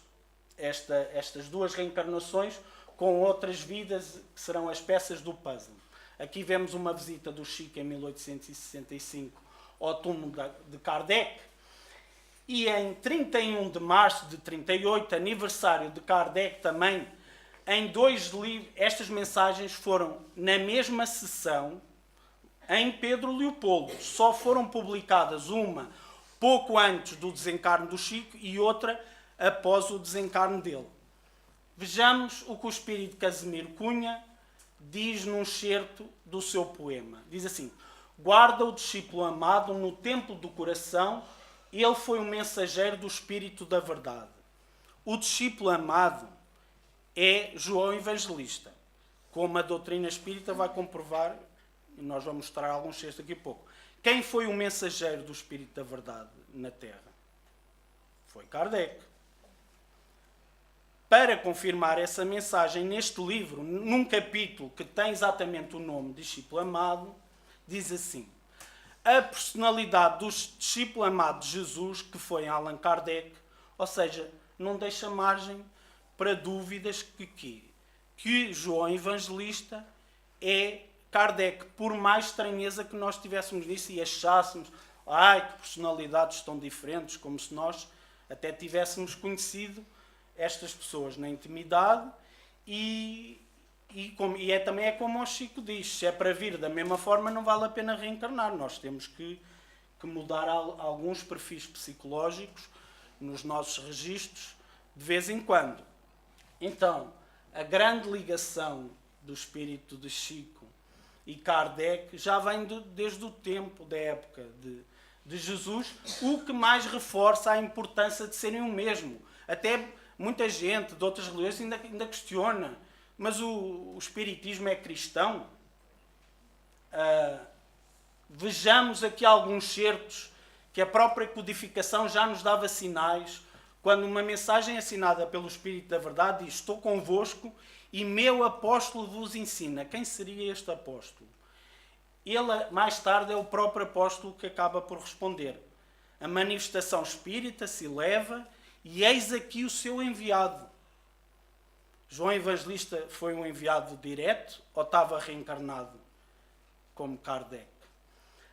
estas duas reencarnações, com outras vidas que serão as peças do puzzle. Aqui vemos uma visita do Chico em 1865 ao túmulo de Kardec. E em 31 de março de 38, aniversário de Kardec também, em 2 livros, estas mensagens foram na mesma sessão em Pedro Leopoldo. Só foram publicadas uma pouco antes do desencarne do Chico e outra após o desencarne dele. Vejamos o que o espírito Casimiro Cunha diz num excerto do seu poema. Diz assim: guarda o discípulo amado no templo do coração, ele foi um mensageiro do Espírito da Verdade. O discípulo amado é João Evangelista, como a doutrina espírita vai comprovar, e nós vamos mostrar alguns excertos daqui a pouco. Quem foi o mensageiro do Espírito da Verdade na Terra? Foi Kardec. Para confirmar essa mensagem, neste livro, num capítulo que tem exatamente o nome Discípulo Amado, diz assim: a personalidade do discípulo amado de Jesus, que foi Allan Kardec, ou seja, não deixa margem para dúvidas que João Evangelista é Kardec, por mais estranheza que nós tivéssemos nisso e achássemos que personalidades tão diferentes, como se nós até tivéssemos conhecido estas pessoas na intimidade também é como o Chico diz, se é para vir da mesma forma não vale a pena reencarnar, nós temos que mudar alguns perfis psicológicos nos nossos registros de vez em quando. Então, a grande ligação do espírito de Chico e Kardec já vem desde o tempo da época de Jesus, o que mais reforça a importância de serem o mesmo. Até muita gente de outras religiões ainda questiona, mas o espiritismo é cristão? Vejamos aqui alguns certos que a própria codificação já nos dava sinais, quando uma mensagem assinada pelo Espírito da Verdade diz: estou convosco e meu apóstolo vos ensina. Quem seria este apóstolo? Ele, mais tarde, é o próprio apóstolo que acaba por responder: a manifestação espírita se eleva e eis aqui o seu enviado. João Evangelista foi um enviado direto ou estava reencarnado como Kardec?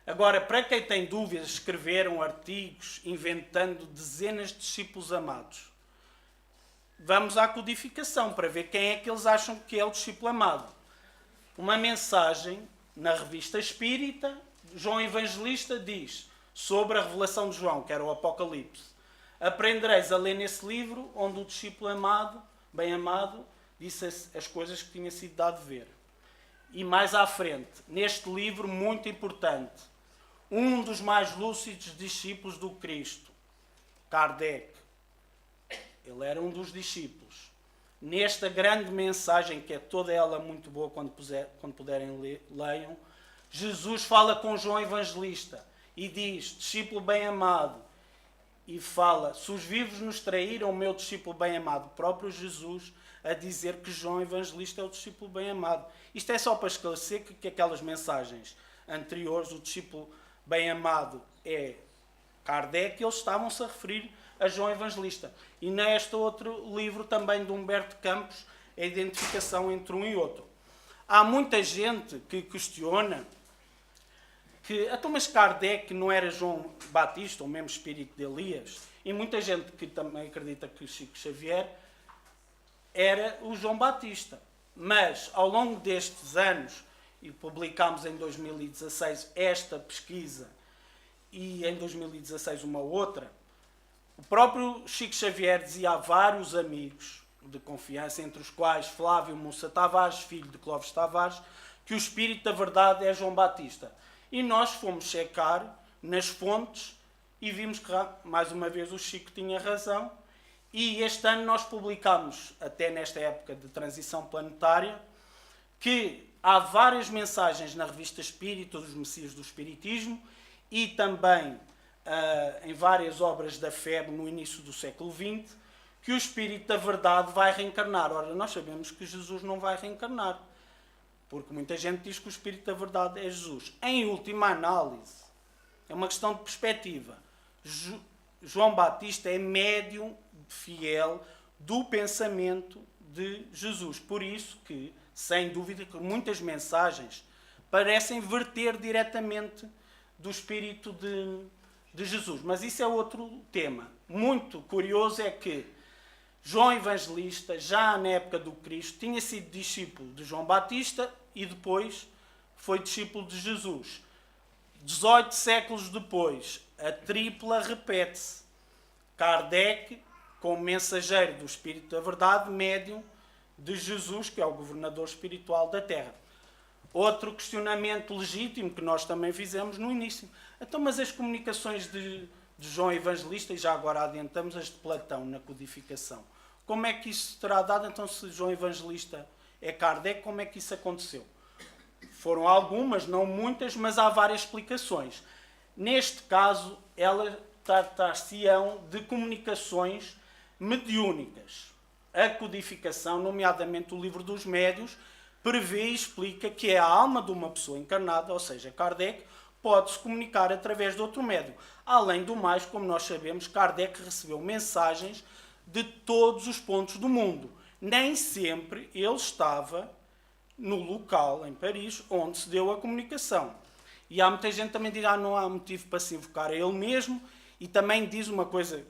Agora, para quem tem dúvidas, escreveram artigos inventando dezenas de discípulos amados. Vamos à codificação para ver quem é que eles acham que é o discípulo amado. Uma mensagem na revista Espírita, João Evangelista diz sobre a revelação de João, que era o Apocalipse: aprendereis a ler nesse livro onde o discípulo amado, bem amado, disse as coisas que tinha sido dado ver. E mais à frente, neste livro muito importante, um dos mais lúcidos discípulos do Cristo, Kardec, ele era um dos discípulos. Nesta grande mensagem, que é toda ela muito boa, quando puderem leiam, Jesus fala com João Evangelista e diz: discípulo bem amado, e fala: se os vivos nos traíram, o meu discípulo bem amado, próprio Jesus a dizer que João Evangelista é o discípulo bem amado. Isto é só para esclarecer que aquelas mensagens anteriores, o discípulo bem amado é Kardec, eles estavam-se a referir a João Evangelista. E neste outro livro também de Humberto Campos, a identificação entre um e outro. Há muita gente que questiona que, mas Kardec não era João Batista, o mesmo espírito de Elias, e muita gente que também acredita que Chico Xavier era o João Batista. Mas, ao longo destes anos, e publicámos em 2016 esta pesquisa, e em 2016 uma outra, o próprio Chico Xavier dizia a vários amigos de confiança, entre os quais Flávio Moça Tavares, filho de Clóvis Tavares, que o Espírito da Verdade é João Batista. E nós fomos checar nas fontes e vimos que, mais uma vez, o Chico tinha razão. E este ano nós publicámos, até nesta época de transição planetária, que há várias mensagens na revista Espírito, dos Messias do Espiritismo, e também em várias obras da FEB no início do século XX, que o Espírito da Verdade vai reencarnar. Ora, nós sabemos que Jesus não vai reencarnar, porque muita gente diz que o Espírito da Verdade é Jesus. Em última análise, é uma questão de perspectiva. João Batista é médium fiel do pensamento de Jesus. Por isso que, sem dúvida, que muitas mensagens parecem verter diretamente do Espírito de Jesus. Mas isso é outro tema. Muito curioso é que João Evangelista, já na época do Cristo, tinha sido discípulo de João Batista e depois foi discípulo de Jesus. 18 séculos depois, a tripla repete-se. Kardec, como mensageiro do Espírito da Verdade, médium de Jesus, que é o governador espiritual da Terra. Outro questionamento legítimo que nós também fizemos no início. Então, mas as comunicações de João Evangelista, e já agora adiantamos as de Platão na codificação, como é que isso terá dado? Então, se João Evangelista é Kardec, como é que isso aconteceu? Foram algumas, não muitas, mas há várias explicações. Neste caso, elas tratar-se-ão de comunicações mediúnicas. A codificação, nomeadamente o Livro dos Médiuns, prevê e explica que é a alma de uma pessoa encarnada, ou seja, Kardec, pode-se comunicar através de outro médium. Além do mais, como nós sabemos, Kardec recebeu mensagens de todos os pontos do mundo. Nem sempre ele estava no local, em Paris, onde se deu a comunicação. E há muita gente que também diz que não há motivo para se invocar a ele mesmo, e também diz uma coisa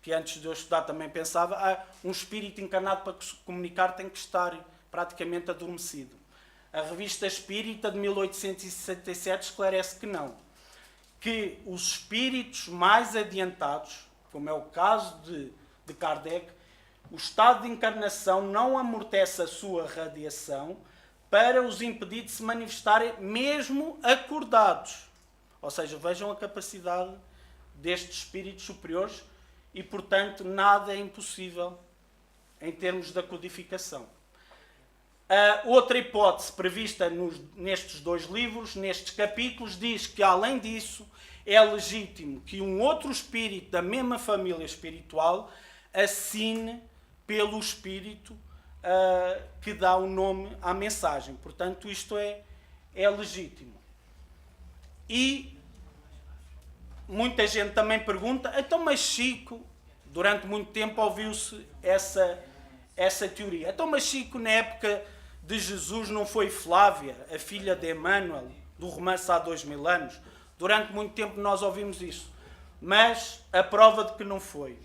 que antes de eu estudar também pensava, um espírito encarnado para se comunicar tem que estar praticamente adormecido. A Revista Espírita de 1867 esclarece que não. Que os espíritos mais adiantados, como é o caso de Kardec, o estado de encarnação não amortece a sua radiação para os impedir de se manifestarem mesmo acordados. Ou seja, vejam a capacidade destes espíritos superiores e, portanto, nada é impossível em termos da codificação. Outra hipótese prevista nestes dois livros, nestes capítulos, diz que, além disso, é legítimo que um outro espírito da mesma família espiritual assine pelo espírito que dá o nome à mensagem. Portanto, isto é legítimo. E muita gente também pergunta, então, mas Chico, durante muito tempo ouviu-se essa teoria. Então, mas Chico, na época de Jesus, não foi Flávia, a filha de Emmanuel, do romance há 2000 anos? Durante muito tempo nós ouvimos isso. Mas a prova de que não foi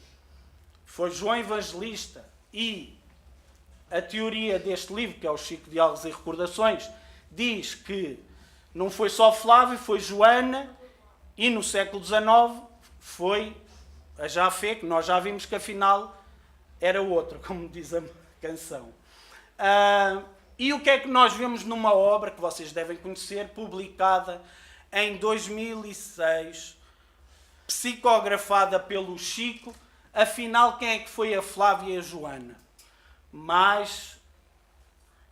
João Evangelista, e a teoria deste livro, que é o Chico Diálogos e Recordações, diz que não foi só Flávio, foi Joana, e no século XIX foi a Jafé, que nós já vimos que afinal era outra, como diz a canção. E o que é que nós vemos numa obra que vocês devem conhecer, publicada em 2006, psicografada pelo Chico? Afinal, quem é que foi a Flávia e a Joana? Mais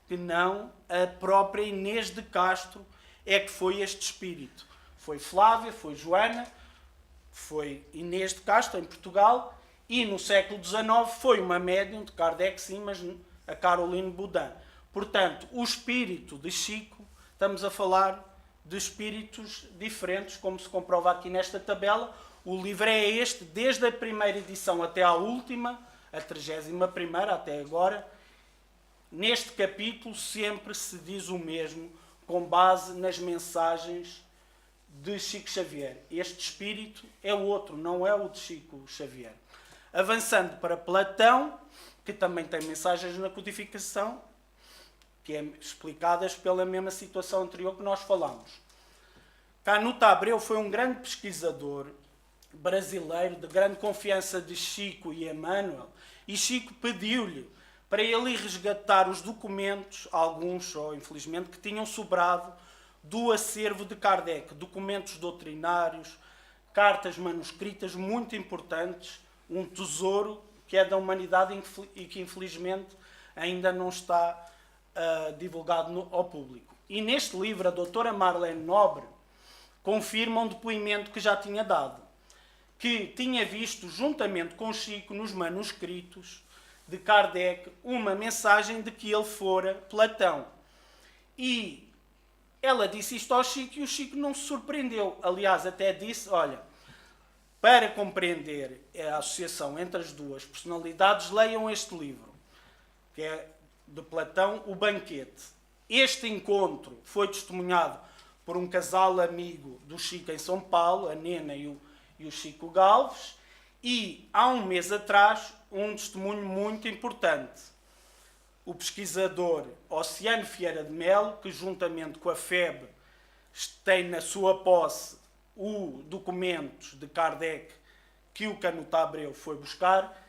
que não, a própria Inês de Castro é que foi este espírito. Foi Flávia, foi Joana, foi Inês de Castro, em Portugal, e no século XIX foi uma médium de Kardec, sim, mas a Caroline Boudin. Portanto, o espírito de Chico, estamos a falar de espíritos diferentes, como se comprova aqui nesta tabela. O livro é este, desde a primeira edição até à última, a 31ª até agora. Neste capítulo sempre se diz o mesmo, com base nas mensagens de Chico Xavier. Este espírito é o outro, não é o de Chico Xavier. Avançando para Platão, que também tem mensagens na codificação, que é explicadas pela mesma situação anterior que nós falamos. Canuto Abreu foi um grande pesquisador brasileiro de grande confiança de Chico e Emmanuel, e Chico pediu-lhe para ele ir resgatar os documentos, alguns só, infelizmente, que tinham sobrado do acervo de Kardec, documentos doutrinários, cartas manuscritas muito importantes, um tesouro que é da humanidade e que infelizmente ainda não está divulgado ao público. E neste livro a doutora Marlene Nobre confirma um depoimento que já tinha dado, que tinha visto juntamente com Chico nos manuscritos de Kardec uma mensagem de que ele fora Platão. E ela disse isto ao Chico e o Chico não se surpreendeu. Aliás, até disse, olha, para compreender a associação entre as duas personalidades, leiam este livro, que é de Platão, O Banquete. Este encontro foi testemunhado por um casal amigo do Chico em São Paulo, a Nena e o Chico Galves, e há um mês atrás um testemunho muito importante. O pesquisador Oceano Vieira de Melo, que juntamente com a FEB tem na sua posse os documentos de Kardec que o Canuto Abreu foi buscar,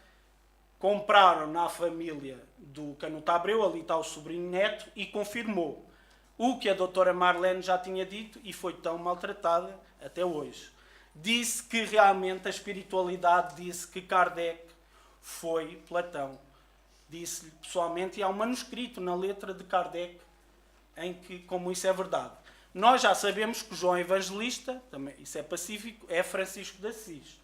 compraram na família do Canuto Abreu, ali está o sobrinho neto, e confirmou o que a doutora Marlene já tinha dito e foi tão maltratada até hoje. Disse que realmente a espiritualidade disse que Kardec foi Platão. Disse-lhe pessoalmente, e há um manuscrito na letra de Kardec em que, como isso é verdade. Nós já sabemos que João Evangelista, também, isso é pacífico, é Francisco de Assis.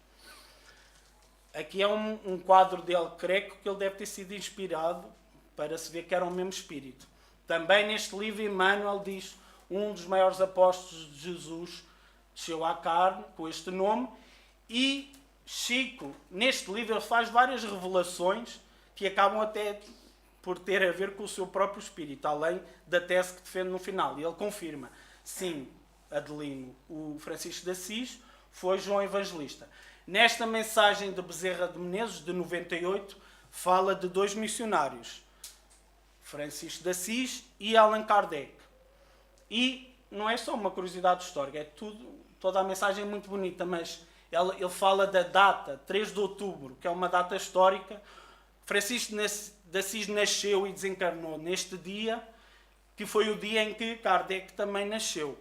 Aqui é um quadro dele, creio que ele deve ter sido inspirado para se ver que era o mesmo espírito. Também neste livro, Emmanuel diz, um dos maiores apóstolos de Jesus desceu à carne, com este nome, e Chico, neste livro, ele faz várias revelações que acabam até por ter a ver com o seu próprio espírito, além da tese que defende no final. E ele confirma, sim, Adelino, o Francisco de Assis foi João Evangelista. Nesta mensagem de Bezerra de Menezes, de 98, fala de dois missionários, Francisco de Assis e Allan Kardec. E não é só uma curiosidade histórica, é toda a mensagem é muito bonita, mas ele fala da data, 3 de outubro, que é uma data histórica. Francisco de Assis nasceu e desencarnou neste dia, que foi o dia em que Kardec também nasceu.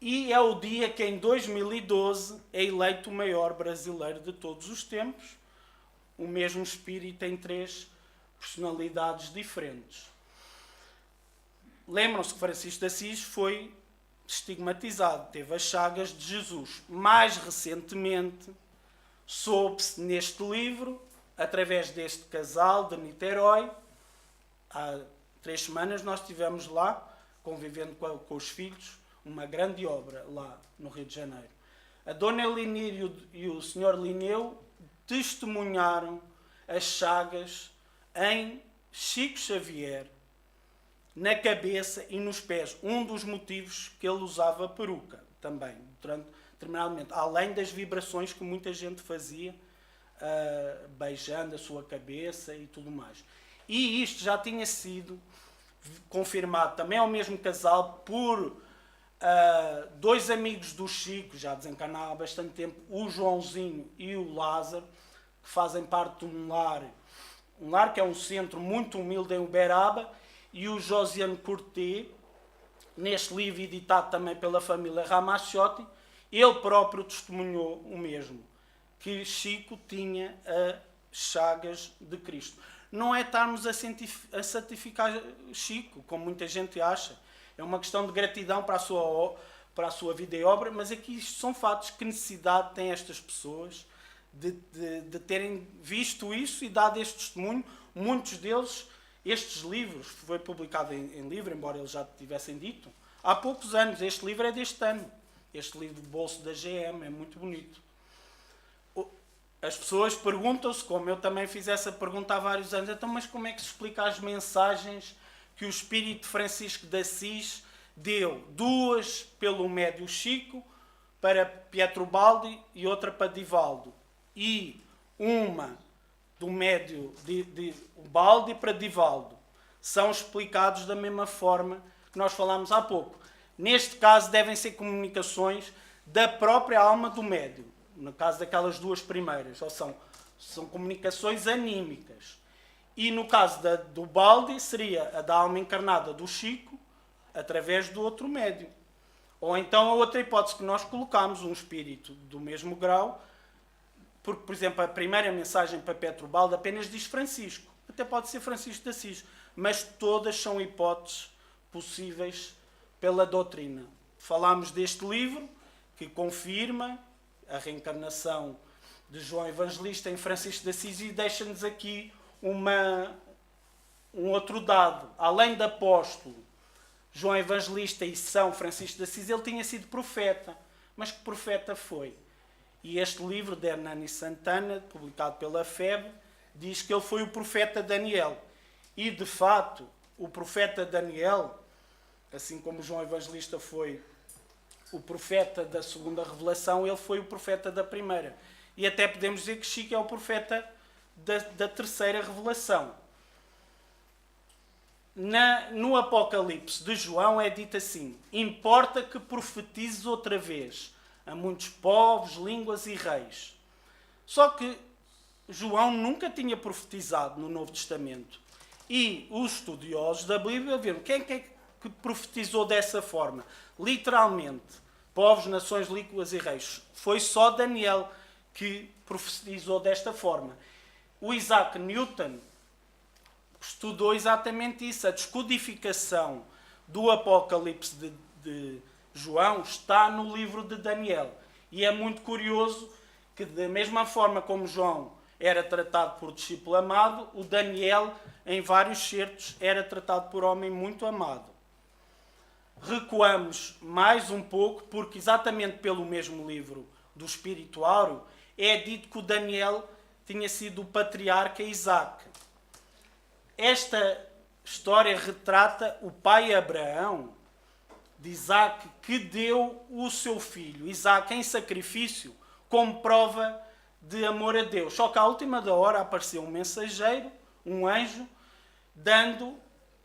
E é o dia que, em 2012, é eleito o maior brasileiro de todos os tempos, o mesmo espírito em 3 personalidades diferentes. Lembram-se que Francisco de Assis foi estigmatizado, teve as chagas de Jesus. Mais recentemente, soube-se neste livro, através deste casal de Niterói, há 3 semanas nós estivemos lá, convivendo com os filhos, uma grande obra lá no Rio de Janeiro. A Dona Elinir e o Sr. Linneu testemunharam as chagas em Chico Xavier, na cabeça e nos pés. Um dos motivos que ele usava peruca também, durante determinado momento, além das vibrações que muita gente fazia, beijando a sua cabeça e tudo mais. E isto já tinha sido confirmado também ao mesmo casal por 2 amigos do Chico, já desencarnaram há bastante tempo, o Joãozinho e o Lázaro, que fazem parte de um lar que é um centro muito humilde em Uberaba, e o Josiane Corté, neste livro editado também pela família Ramaciotti, ele próprio testemunhou o mesmo, que Chico tinha as chagas de Cristo. Não é estarmos a santificar Chico, como muita gente acha. É uma questão de gratidão para a sua vida e obra, mas aqui isto são fatos. Que necessidade têm estas pessoas de terem visto isso e dado este testemunho? Muitos deles, estes livros, foi publicado em livro, embora eles já tivessem dito, há poucos anos. Este livro é deste ano. Este livro de bolso da GM, é muito bonito. As pessoas perguntam-se, como eu também fiz essa pergunta há vários anos, então, mas como é que se explica as mensagens que o espírito de Francisco de Assis deu? 2 pelo médio Chico, para Pietro Baldi, e outra para Divaldo. E uma do médio de Baldi para Divaldo. São explicados da mesma forma que nós falámos há pouco. Neste caso, devem ser comunicações da própria alma do médium. No caso daquelas duas primeiras, ou são comunicações anímicas. E no caso do Baldi, seria a da alma encarnada do Chico, através do outro médium. Ou então a outra hipótese que nós colocamos, um espírito do mesmo grau, porque, por exemplo, a primeira mensagem para Petro Baldi apenas diz Francisco. Até pode ser Francisco de Assis, mas todas são hipóteses possíveis pela doutrina. Falámos deste livro, que confirma a reencarnação de João Evangelista em Francisco de Assis e deixa-nos aqui um outro dado. Além de apóstolo, João Evangelista e São Francisco de Assis, ele tinha sido profeta. Mas que profeta foi? E este livro de Hernani Santana, publicado pela FEB, diz que ele foi o profeta Daniel. E, de facto, o profeta Daniel, assim como João Evangelista foi o profeta da segunda revelação, ele foi o profeta da primeira. E até podemos dizer que Chico é o profeta da terceira revelação. No Apocalipse de João é dito assim: importa que profetizes outra vez a muitos povos, línguas e reis. Só que João nunca tinha profetizado no Novo Testamento. E os estudiosos da Bíblia viram quem é que profetizou dessa forma. Literalmente, povos, nações, línguas e reis. Foi só Daniel que profetizou desta forma. O Isaac Newton estudou exatamente isso. A descodificação do Apocalipse de João está no livro de Daniel. E é muito curioso que, da mesma forma como João era tratado por discípulo amado, o Daniel, em vários certos, era tratado por homem muito amado. Recuamos mais um pouco, porque exatamente pelo mesmo livro do Espírito Áureo, é dito que o Daniel tinha sido o patriarca Isaac. Esta história retrata o pai Abraão, de Isaac, que deu o seu filho, Isaac, em sacrifício, como prova de amor a Deus. Só que à última da hora apareceu um mensageiro, um anjo, dando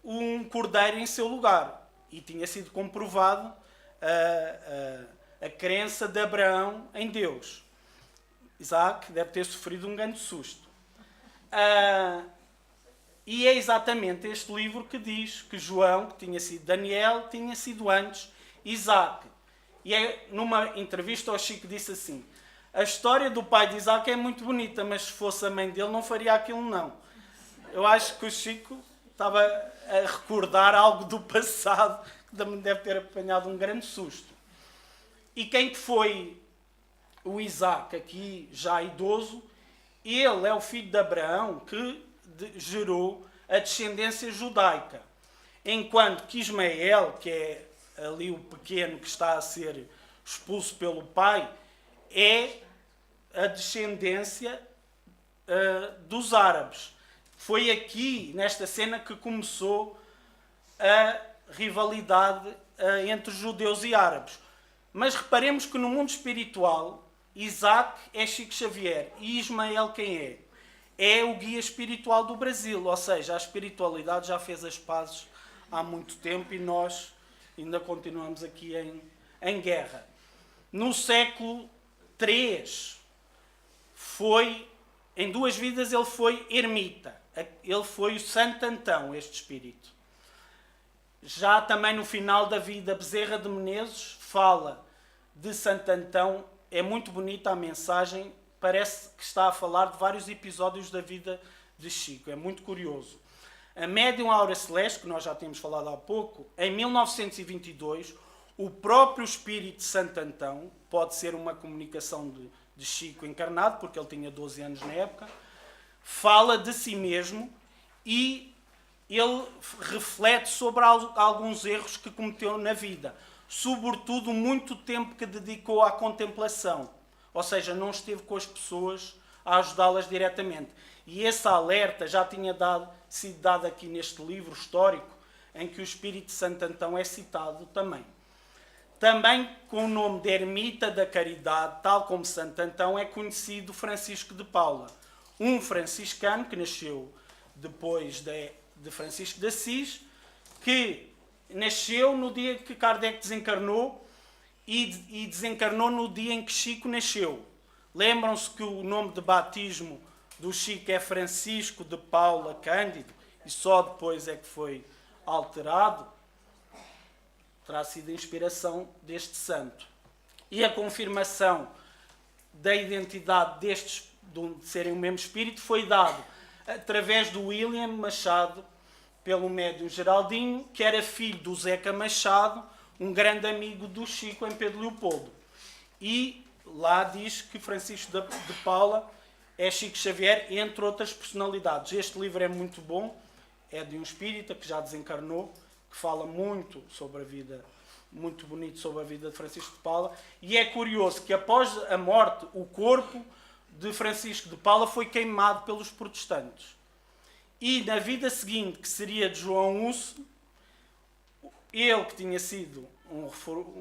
um cordeiro em seu lugar. E tinha sido comprovado a crença de Abraão em Deus. Isaac deve ter sofrido um grande susto. E é exatamente este livro que diz que João, que tinha sido Daniel, tinha sido antes Isaac. E numa entrevista ao Chico disse assim: a história do pai de Isaac é muito bonita, mas se fosse a mãe dele não faria aquilo não. Eu acho que o Chico estava a recordar algo do passado que deve ter apanhado um grande susto. E quem que foi o Isaac, aqui já idoso? Ele é o filho de Abraão que gerou a descendência judaica. Enquanto que Ismael, que é ali o pequeno que está a ser expulso pelo pai, é a descendência dos árabes. Foi aqui, nesta cena, que começou a rivalidade entre judeus e árabes. Mas reparemos que no mundo espiritual, Isaac é Chico Xavier e Ismael quem é? É o guia espiritual do Brasil, ou seja, a espiritualidade já fez as pazes há muito tempo e nós ainda continuamos aqui em guerra. No século III, em 2 vidas ele foi ermita, ele foi o Santo Antão, este espírito. Já também no final da vida, Bezerra de Menezes fala de Santo Antão, é muito bonita a mensagem, parece que está a falar de vários episódios da vida de Chico, é muito curioso. A médium Aura Celeste, que nós já tínhamos falado há pouco, em 1922, o próprio espírito de Santo Antão, pode ser uma comunicação de Chico encarnado, porque ele tinha 12 anos na época, fala de si mesmo e ele reflete sobre alguns erros que cometeu na vida, sobretudo muito tempo que dedicou à contemplação, ou seja, não esteve com as pessoas a ajudá-las diretamente. E esse alerta já tinha sido dado aqui neste livro histórico, em que o Espírito de Santo Antão é citado também. Também com o nome de Ermita da Caridade, tal como Santo Antão, é conhecido Francisco de Paula, um franciscano que nasceu depois de Francisco de Assis, que nasceu no dia que Kardec desencarnou e desencarnou no dia em que Chico nasceu. Lembram-se que o nome de batismo do Chico é Francisco de Paula Cândido e só depois é que foi alterado? Terá sido a inspiração deste santo. E a confirmação da identidade destes, de serem o mesmo espírito, foi dado através do William Machado, pelo médium Geraldinho, que era filho do Zeca Machado, um grande amigo do Chico em Pedro Leopoldo. E lá diz que Francisco de Paula é Chico Xavier, entre outras personalidades. Este livro é muito bom, é de um espírita que já desencarnou, que fala muito sobre a vida, muito bonito sobre a vida de Francisco de Paula. E é curioso que após a morte, o corpo de Francisco de Paula foi queimado pelos protestantes. E na vida seguinte, que seria de João Husso, ele que tinha sido um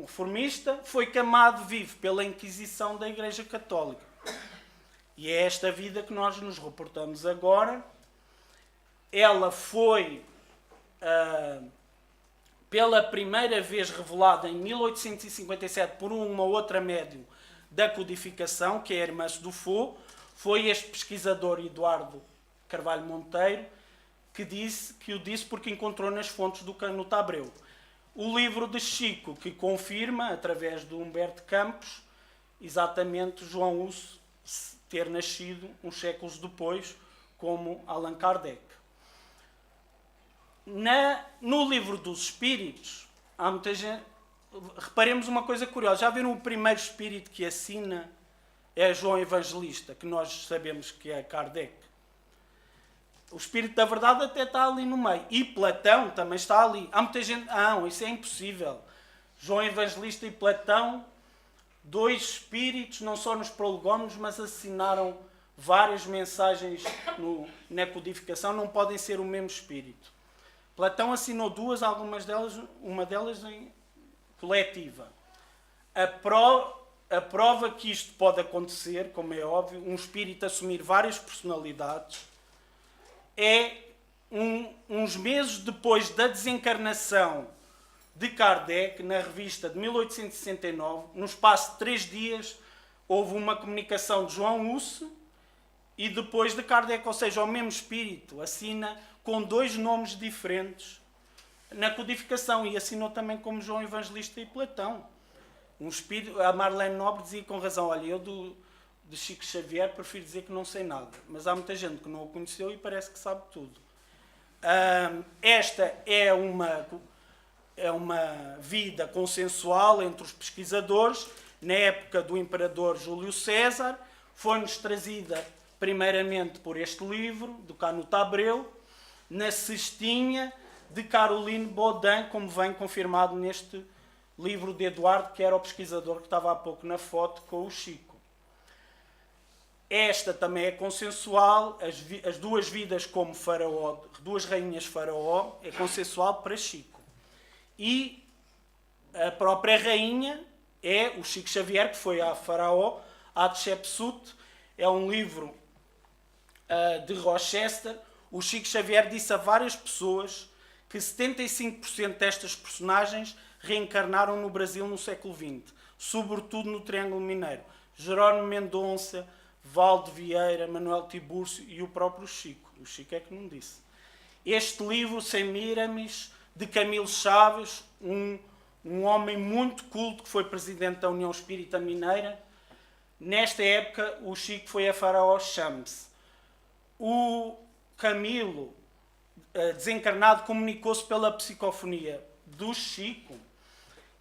reformista, foi queimado vivo pela Inquisição da Igreja Católica. E é esta vida que nós nos reportamos agora. Ela foi pela primeira vez revelada em 1857 por uma outra médium da codificação, que é Hermance Dufault. Foi este pesquisador, Eduardo Carvalho Monteiro, que o disse porque encontrou nas fontes do Canuto Abreu. O livro de Chico, que confirma, através de Humberto Campos, exatamente João Husso ter nascido uns séculos depois, como Allan Kardec. No livro dos Espíritos, há muita gente. Reparemos uma coisa curiosa. Já viram o primeiro espírito que assina? É João Evangelista, que nós sabemos que é Kardec. O Espírito da Verdade até está ali no meio. E Platão também está ali. Há muita gente... Não, isso é impossível. João Evangelista e Platão, dois espíritos, não só nos prolegómenos, mas assinaram várias mensagens na codificação, não podem ser o mesmo espírito. Platão assinou duas, uma delas em coletiva. A prova que isto pode acontecer, como é óbvio, um espírito assumir várias personalidades, é uns meses depois da desencarnação de Kardec, na revista de 1869, no espaço de 3 dias, houve uma comunicação de João Husso e depois de Kardec, ou seja, o mesmo espírito assina com 2 nomes diferentes na codificação e assinou também como João Evangelista e Platão. Um espírito, a Marlene Nobre dizia com razão, olha, eu de Chico Xavier prefiro dizer que não sei nada, mas há muita gente que não o conheceu e parece que sabe tudo. Esta é uma vida consensual entre os pesquisadores. Na época do imperador Júlio César, foi-nos trazida primeiramente por este livro, do Canuto Abreu, na cestinha de Caroline Baudin, como vem confirmado neste livro de Eduardo, que era o pesquisador que estava há pouco na foto com o Chico. Esta também é consensual, as 2 vidas como faraó, 2 rainhas faraó, é consensual para Chico. E a própria rainha é o Chico Xavier, que foi a faraó, Hatshepsut. É um livro de Rochester. O Chico Xavier disse a várias pessoas que 75% destas personagens reencarnaram no Brasil no século XX, sobretudo no Triângulo Mineiro. Jerónimo Mendonça, Valdo Vieira, Manuel Tiburcio e o próprio Chico. O Chico é que não disse. Este livro, Semíramis, de Camilo Chaves, um homem muito culto que foi presidente da União Espírita Mineira. Nesta época, o Chico foi a faraó Shams. O Camilo, desencarnado, comunicou-se pela psicofonia do Chico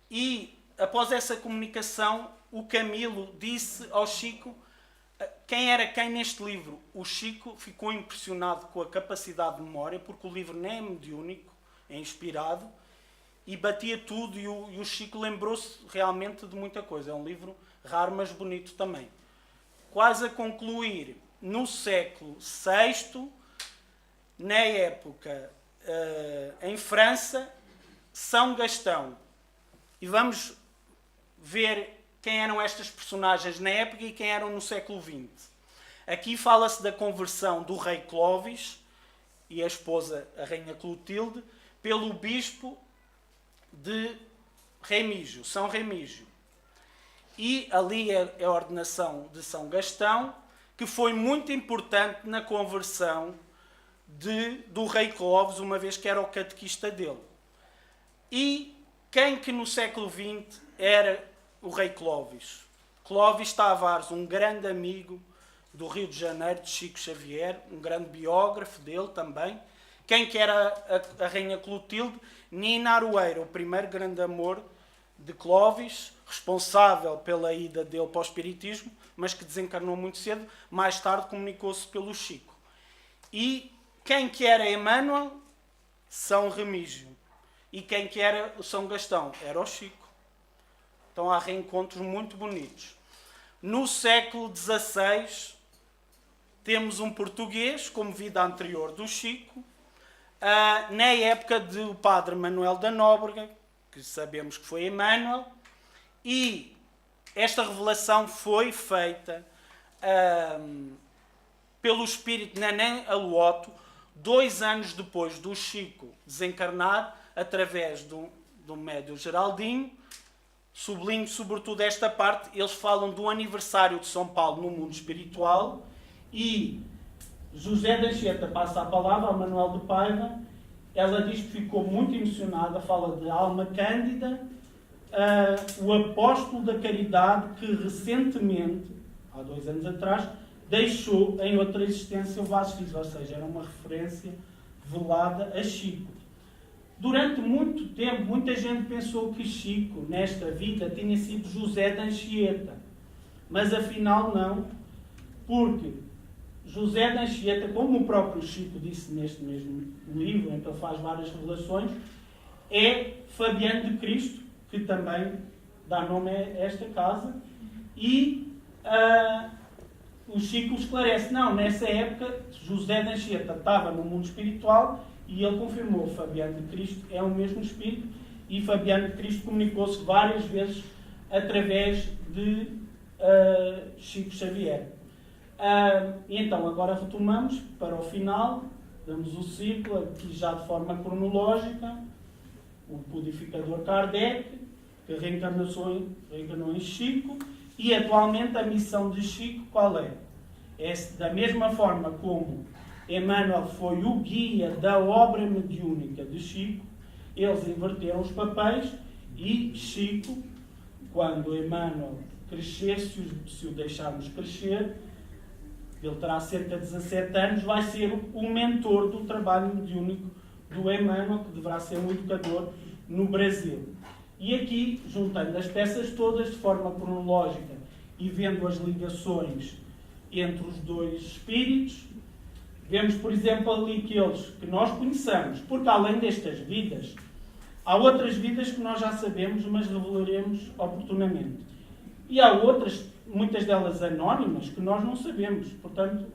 e, após essa comunicação, o Camilo disse ao Chico quem era quem neste livro. O Chico ficou impressionado com a capacidade de memória, porque o livro nem é mediúnico, é inspirado, e batia tudo, e o Chico lembrou-se realmente de muita coisa. É um livro raro, mas bonito também. Quase a concluir, no século VI, na época, em França, São Gastão. E vamos ver quem eram estas personagens na época e quem eram no século XX. Aqui fala-se da conversão do rei Clovis e a esposa, a rainha Clotilde, pelo bispo de Remígio, São Remígio. E ali é a ordenação de São Gastão, que foi muito importante na conversão do rei Clovis, uma vez que era o catequista dele. E quem que no século XX era o rei Clovis? Clovis Tavares, um grande amigo do Rio de Janeiro, de Chico Xavier, um grande biógrafo dele também. Quem que era a rainha Clotilde? Nina Aroeira, o primeiro grande amor de Clovis, responsável pela ida dele para o espiritismo, mas que desencarnou muito cedo. Mais tarde comunicou-se pelo Chico. E quem que era Emmanuel? São Remígio. E quem que era o São Gastão? Era o Chico. Então há reencontros muito bonitos. No século XVI temos um português, como vida anterior do Chico, na época do padre Manuel da Nóbrega, que sabemos que foi Emmanuel, e esta revelação foi feita pelo espírito Neném Aluoto 2 anos depois do Chico desencarnar, através do médium Geraldinho. Sublinho sobretudo esta parte, eles falam do aniversário de São Paulo no mundo espiritual, e José da Anchieta passa a palavra a Manuel de Paiva. Ela diz que ficou muito emocionada, fala de alma cândida, o apóstolo da caridade que recentemente, há 2 anos atrás, deixou em outra existência o vaso físico, ou seja, era uma referência velada a Chico. Durante muito tempo, muita gente pensou que Chico, nesta vida, tinha sido José da Anchieta. Mas afinal não, porque José da Anchieta, como o próprio Chico disse neste mesmo livro, em que ele faz várias revelações, é Fabiano de Cristo, que também dá nome a esta casa, e o Chico esclarece, não, nessa época José da Anchieta estava no mundo espiritual, e ele confirmou, Fabiano de Cristo é o mesmo espírito, e Fabiano de Cristo comunicou-se várias vezes através de Chico Xavier. E então, agora retomamos para o final, damos o ciclo, aqui já de forma cronológica, o codificador Kardec, que reencarnou em Chico, e atualmente a missão de Chico qual é? É da mesma forma como Emmanuel foi o guia da obra mediúnica de Chico, eles inverteram os papéis, e Chico, quando Emmanuel crescer, se o deixarmos crescer, ele terá cerca de 17 anos, vai ser o mentor do trabalho mediúnico do Emmanuel, que deverá ser um educador no Brasil. E aqui, juntando as peças todas de forma cronológica e vendo as ligações entre os dois espíritos, vemos, por exemplo, ali aqueles que nós conhecemos, porque além destas vidas, há outras vidas que nós já sabemos, mas revelaremos oportunamente. E há outras, muitas delas anónimas, que nós não sabemos. Portanto,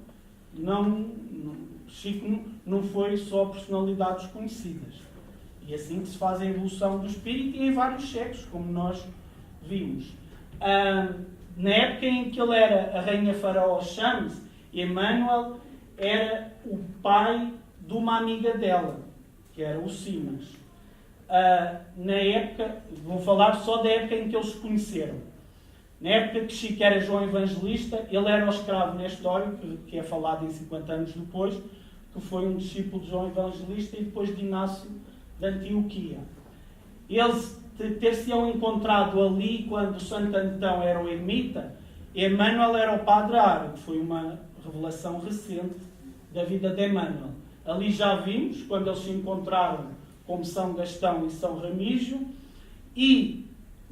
Chico não foi só personalidades conhecidas. E assim que se faz a evolução do espírito, e em vários séculos, como nós vimos. Na época em que ele era a rainha faraó Shams, Emmanuel era o pai de uma amiga dela, que era o Simas. Na época, vou falar só da época em que eles se conheceram. Na época que Chico era João Evangelista, ele era o escravo Nestório, que é falado em 50 anos depois, que foi um discípulo de João Evangelista e depois de Inácio de Antioquia. Eles ter-se-ão encontrado ali quando Santo Antão era o ermita. Emmanuel era o padre árabe, que foi uma revelação recente da vida de Emmanuel. Ali já vimos, quando eles se encontraram como São Gastão e São Remígio, e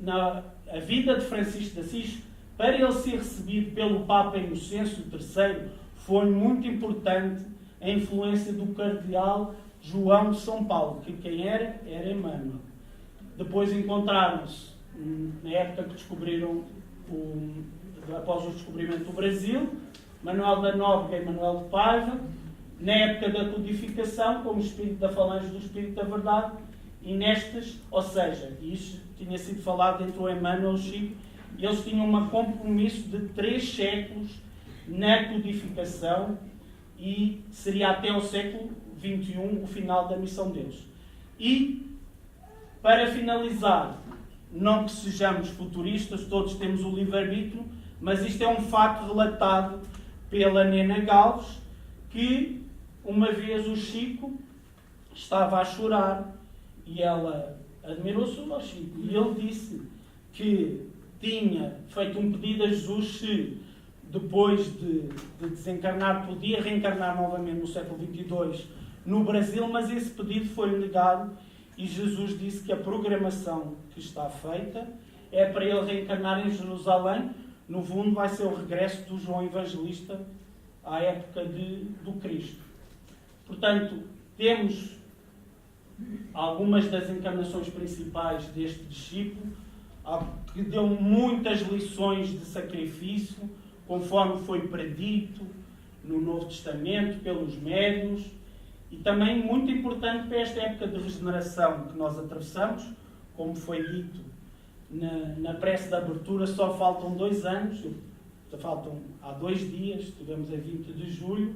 a vida de Francisco de Assis, para ele ser recebido pelo Papa Inocêncio III, foi muito importante a influência do cardeal João de São Paulo, que quem era? Era Emmanuel. Depois encontraram-se, na época que descobriram, após o descobrimento do Brasil, Manuel da Nóbrega e Manuel de Paiva, na época da codificação, como espírito da falange do Espírito da Verdade, e nestas, ou seja, isto tinha sido falado entre o Emmanuel e o Chico, e eles tinham um compromisso de 3 séculos na codificação, e seria até o século XXI o final da missão deles. E Para finalizar, não que sejamos futuristas, todos temos o livre-arbítrio, mas isto é um fato relatado pela Nena Galves, que uma vez o Chico estava a chorar e ela admirou-se ao Chico. E ele disse que tinha feito um pedido a Jesus se, depois de desencarnar, podia reencarnar novamente no século XXII no Brasil, mas esse pedido foi negado e Jesus disse que a programação que está feita é para ele reencarnar em Jerusalém. No fundo, vai ser o regresso do João Evangelista à época do Cristo. Portanto, temos algumas das encarnações principais deste discípulo, que deu muitas lições de sacrifício, conforme foi predito no Novo Testamento, pelos médiuns, e também muito importante para esta época de regeneração que nós atravessamos, como foi dito na prece da abertura, só faltam 2 anos, há 2 dias, estivemos a 20 de julho,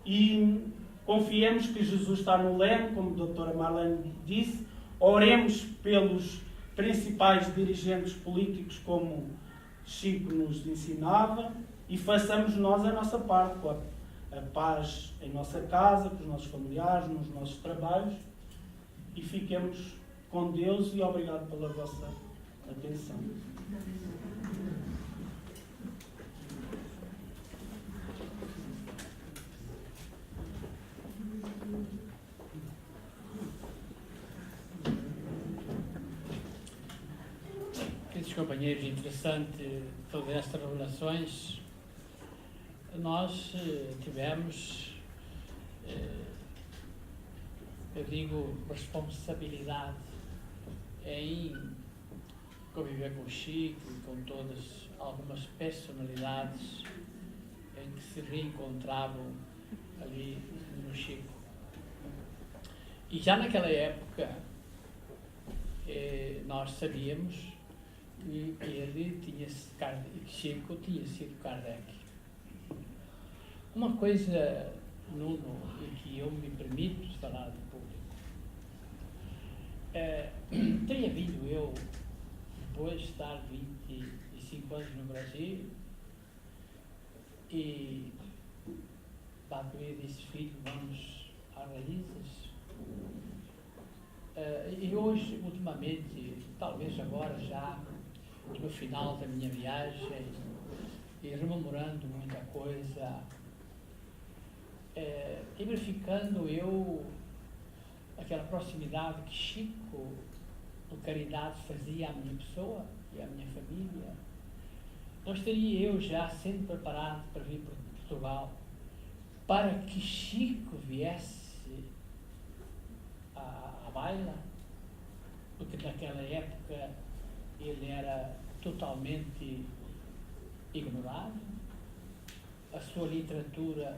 e confiemos que Jesus está no leme, como a doutora Marlene disse, oremos pelos principais dirigentes políticos, como Chico nos ensinava, e façamos nós a nossa parte, com a paz em nossa casa, com os nossos familiares, nos nossos trabalhos, e fiquemos com Deus e obrigado pela vossa atenção. Queridos companheiros, interessante todas estas revelações. Nós tivemos, eu digo, responsabilidade em conviver com o Chico e com todas algumas personalidades em que se reencontravam ali no Chico. E já naquela época nós sabíamos que Chico tinha sido Kardec. Uma coisa, Nuno, e que eu me permito falar do público, teria vindo eu, depois de estar 25 anos no Brasil, e Bacuí disse: filho, vamos às raízes. E hoje, ultimamente, talvez agora já no final da minha viagem, e rememorando muita coisa, e verificando eu aquela proximidade que Chico, por caridade, fazia à minha pessoa e à minha família, não estaria eu já sendo preparado para vir para Portugal para que Chico viesse à baila, porque naquela época ele era totalmente ignorado, a sua literatura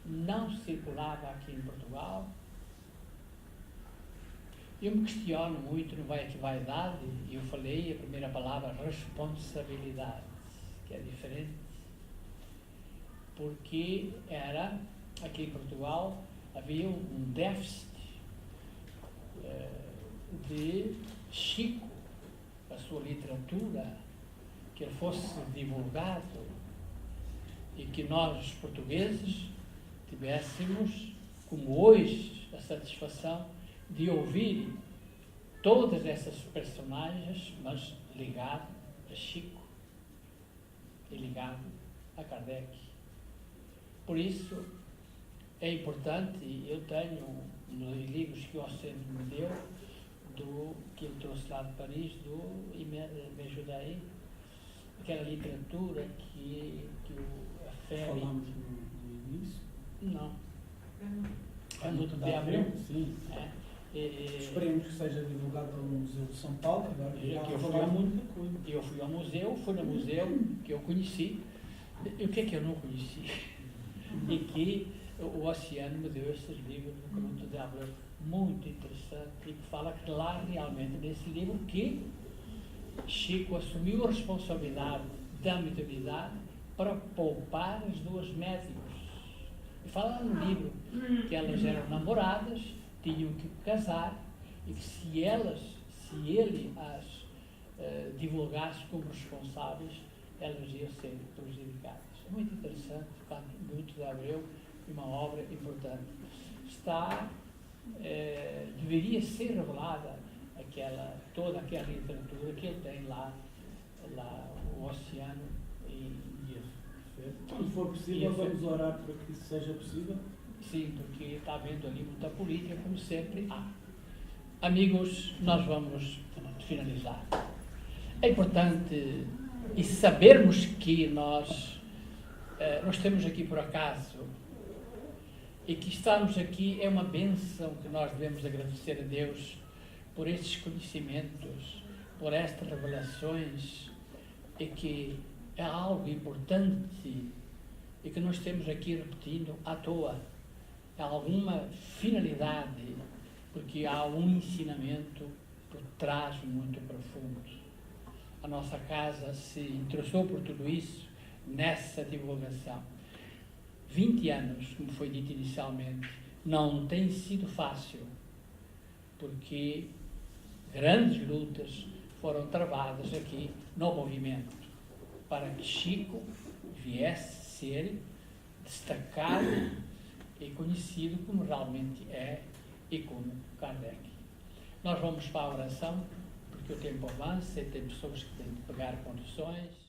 não circulava aqui em Portugal. Eu me questiono muito, não vai aqui vaidade, e eu falei a primeira palavra, responsabilidade, que é diferente, porque era, aqui em Portugal, havia um déficit de Chico, a sua literatura, que ele fosse divulgado e que nós, os portugueses, tivéssemos, como hoje, a satisfação de ouvir todas essas personagens, mas ligado a Chico e ligado a Kardec. Por isso, é importante, eu tenho nos livros que o Oceano me deu, que ele trouxe lá de Paris, e me ajudei, aquela literatura que a fé... Falamos no início? Não. No de Abreu? Sim. Esperemos que seja divulgado pelo Museu de São Paulo, agora que eu fui ao muita coisa. Eu fui ao museu, fui no museu que eu conheci. E o que é que eu não conheci? E que o Oceano me deu esses livros do Grupo de Abreu, muito interessante, e que fala que lá realmente nesse livro que Chico assumiu a responsabilidade da mediunidade para poupar as 2 médicos. E fala no livro que elas eram namoradas, tinham que casar, e que se elas se ele as divulgasse como responsáveis, elas iam ser prejudicadas. É muito interessante, Canto Bruto de Abreu, uma obra importante. Deveria ser revelada toda aquela literatura que ele tem lá o oceano e isso. Quando for possível, vamos orar para que isso seja possível. Sim, porque está havendo ali muita política, como sempre há. Amigos, nós vamos finalizar. É importante e sabermos que nós temos aqui por acaso, e que estamos aqui é uma bênção que nós devemos agradecer a Deus por estes conhecimentos, por estas revelações, e que é algo importante e que nós temos aqui repetindo à toa. Há alguma finalidade, porque há um ensinamento por trás muito profundo. A nossa casa se interessou por tudo isso nessa divulgação. 20 anos, como foi dito inicialmente, não tem sido fácil, porque grandes lutas foram travadas aqui no movimento, para que Chico viesse ser destacado e conhecido como realmente é e como Kardec. Nós vamos para a oração, porque o tempo avança e tem pessoas que têm de pegar condições.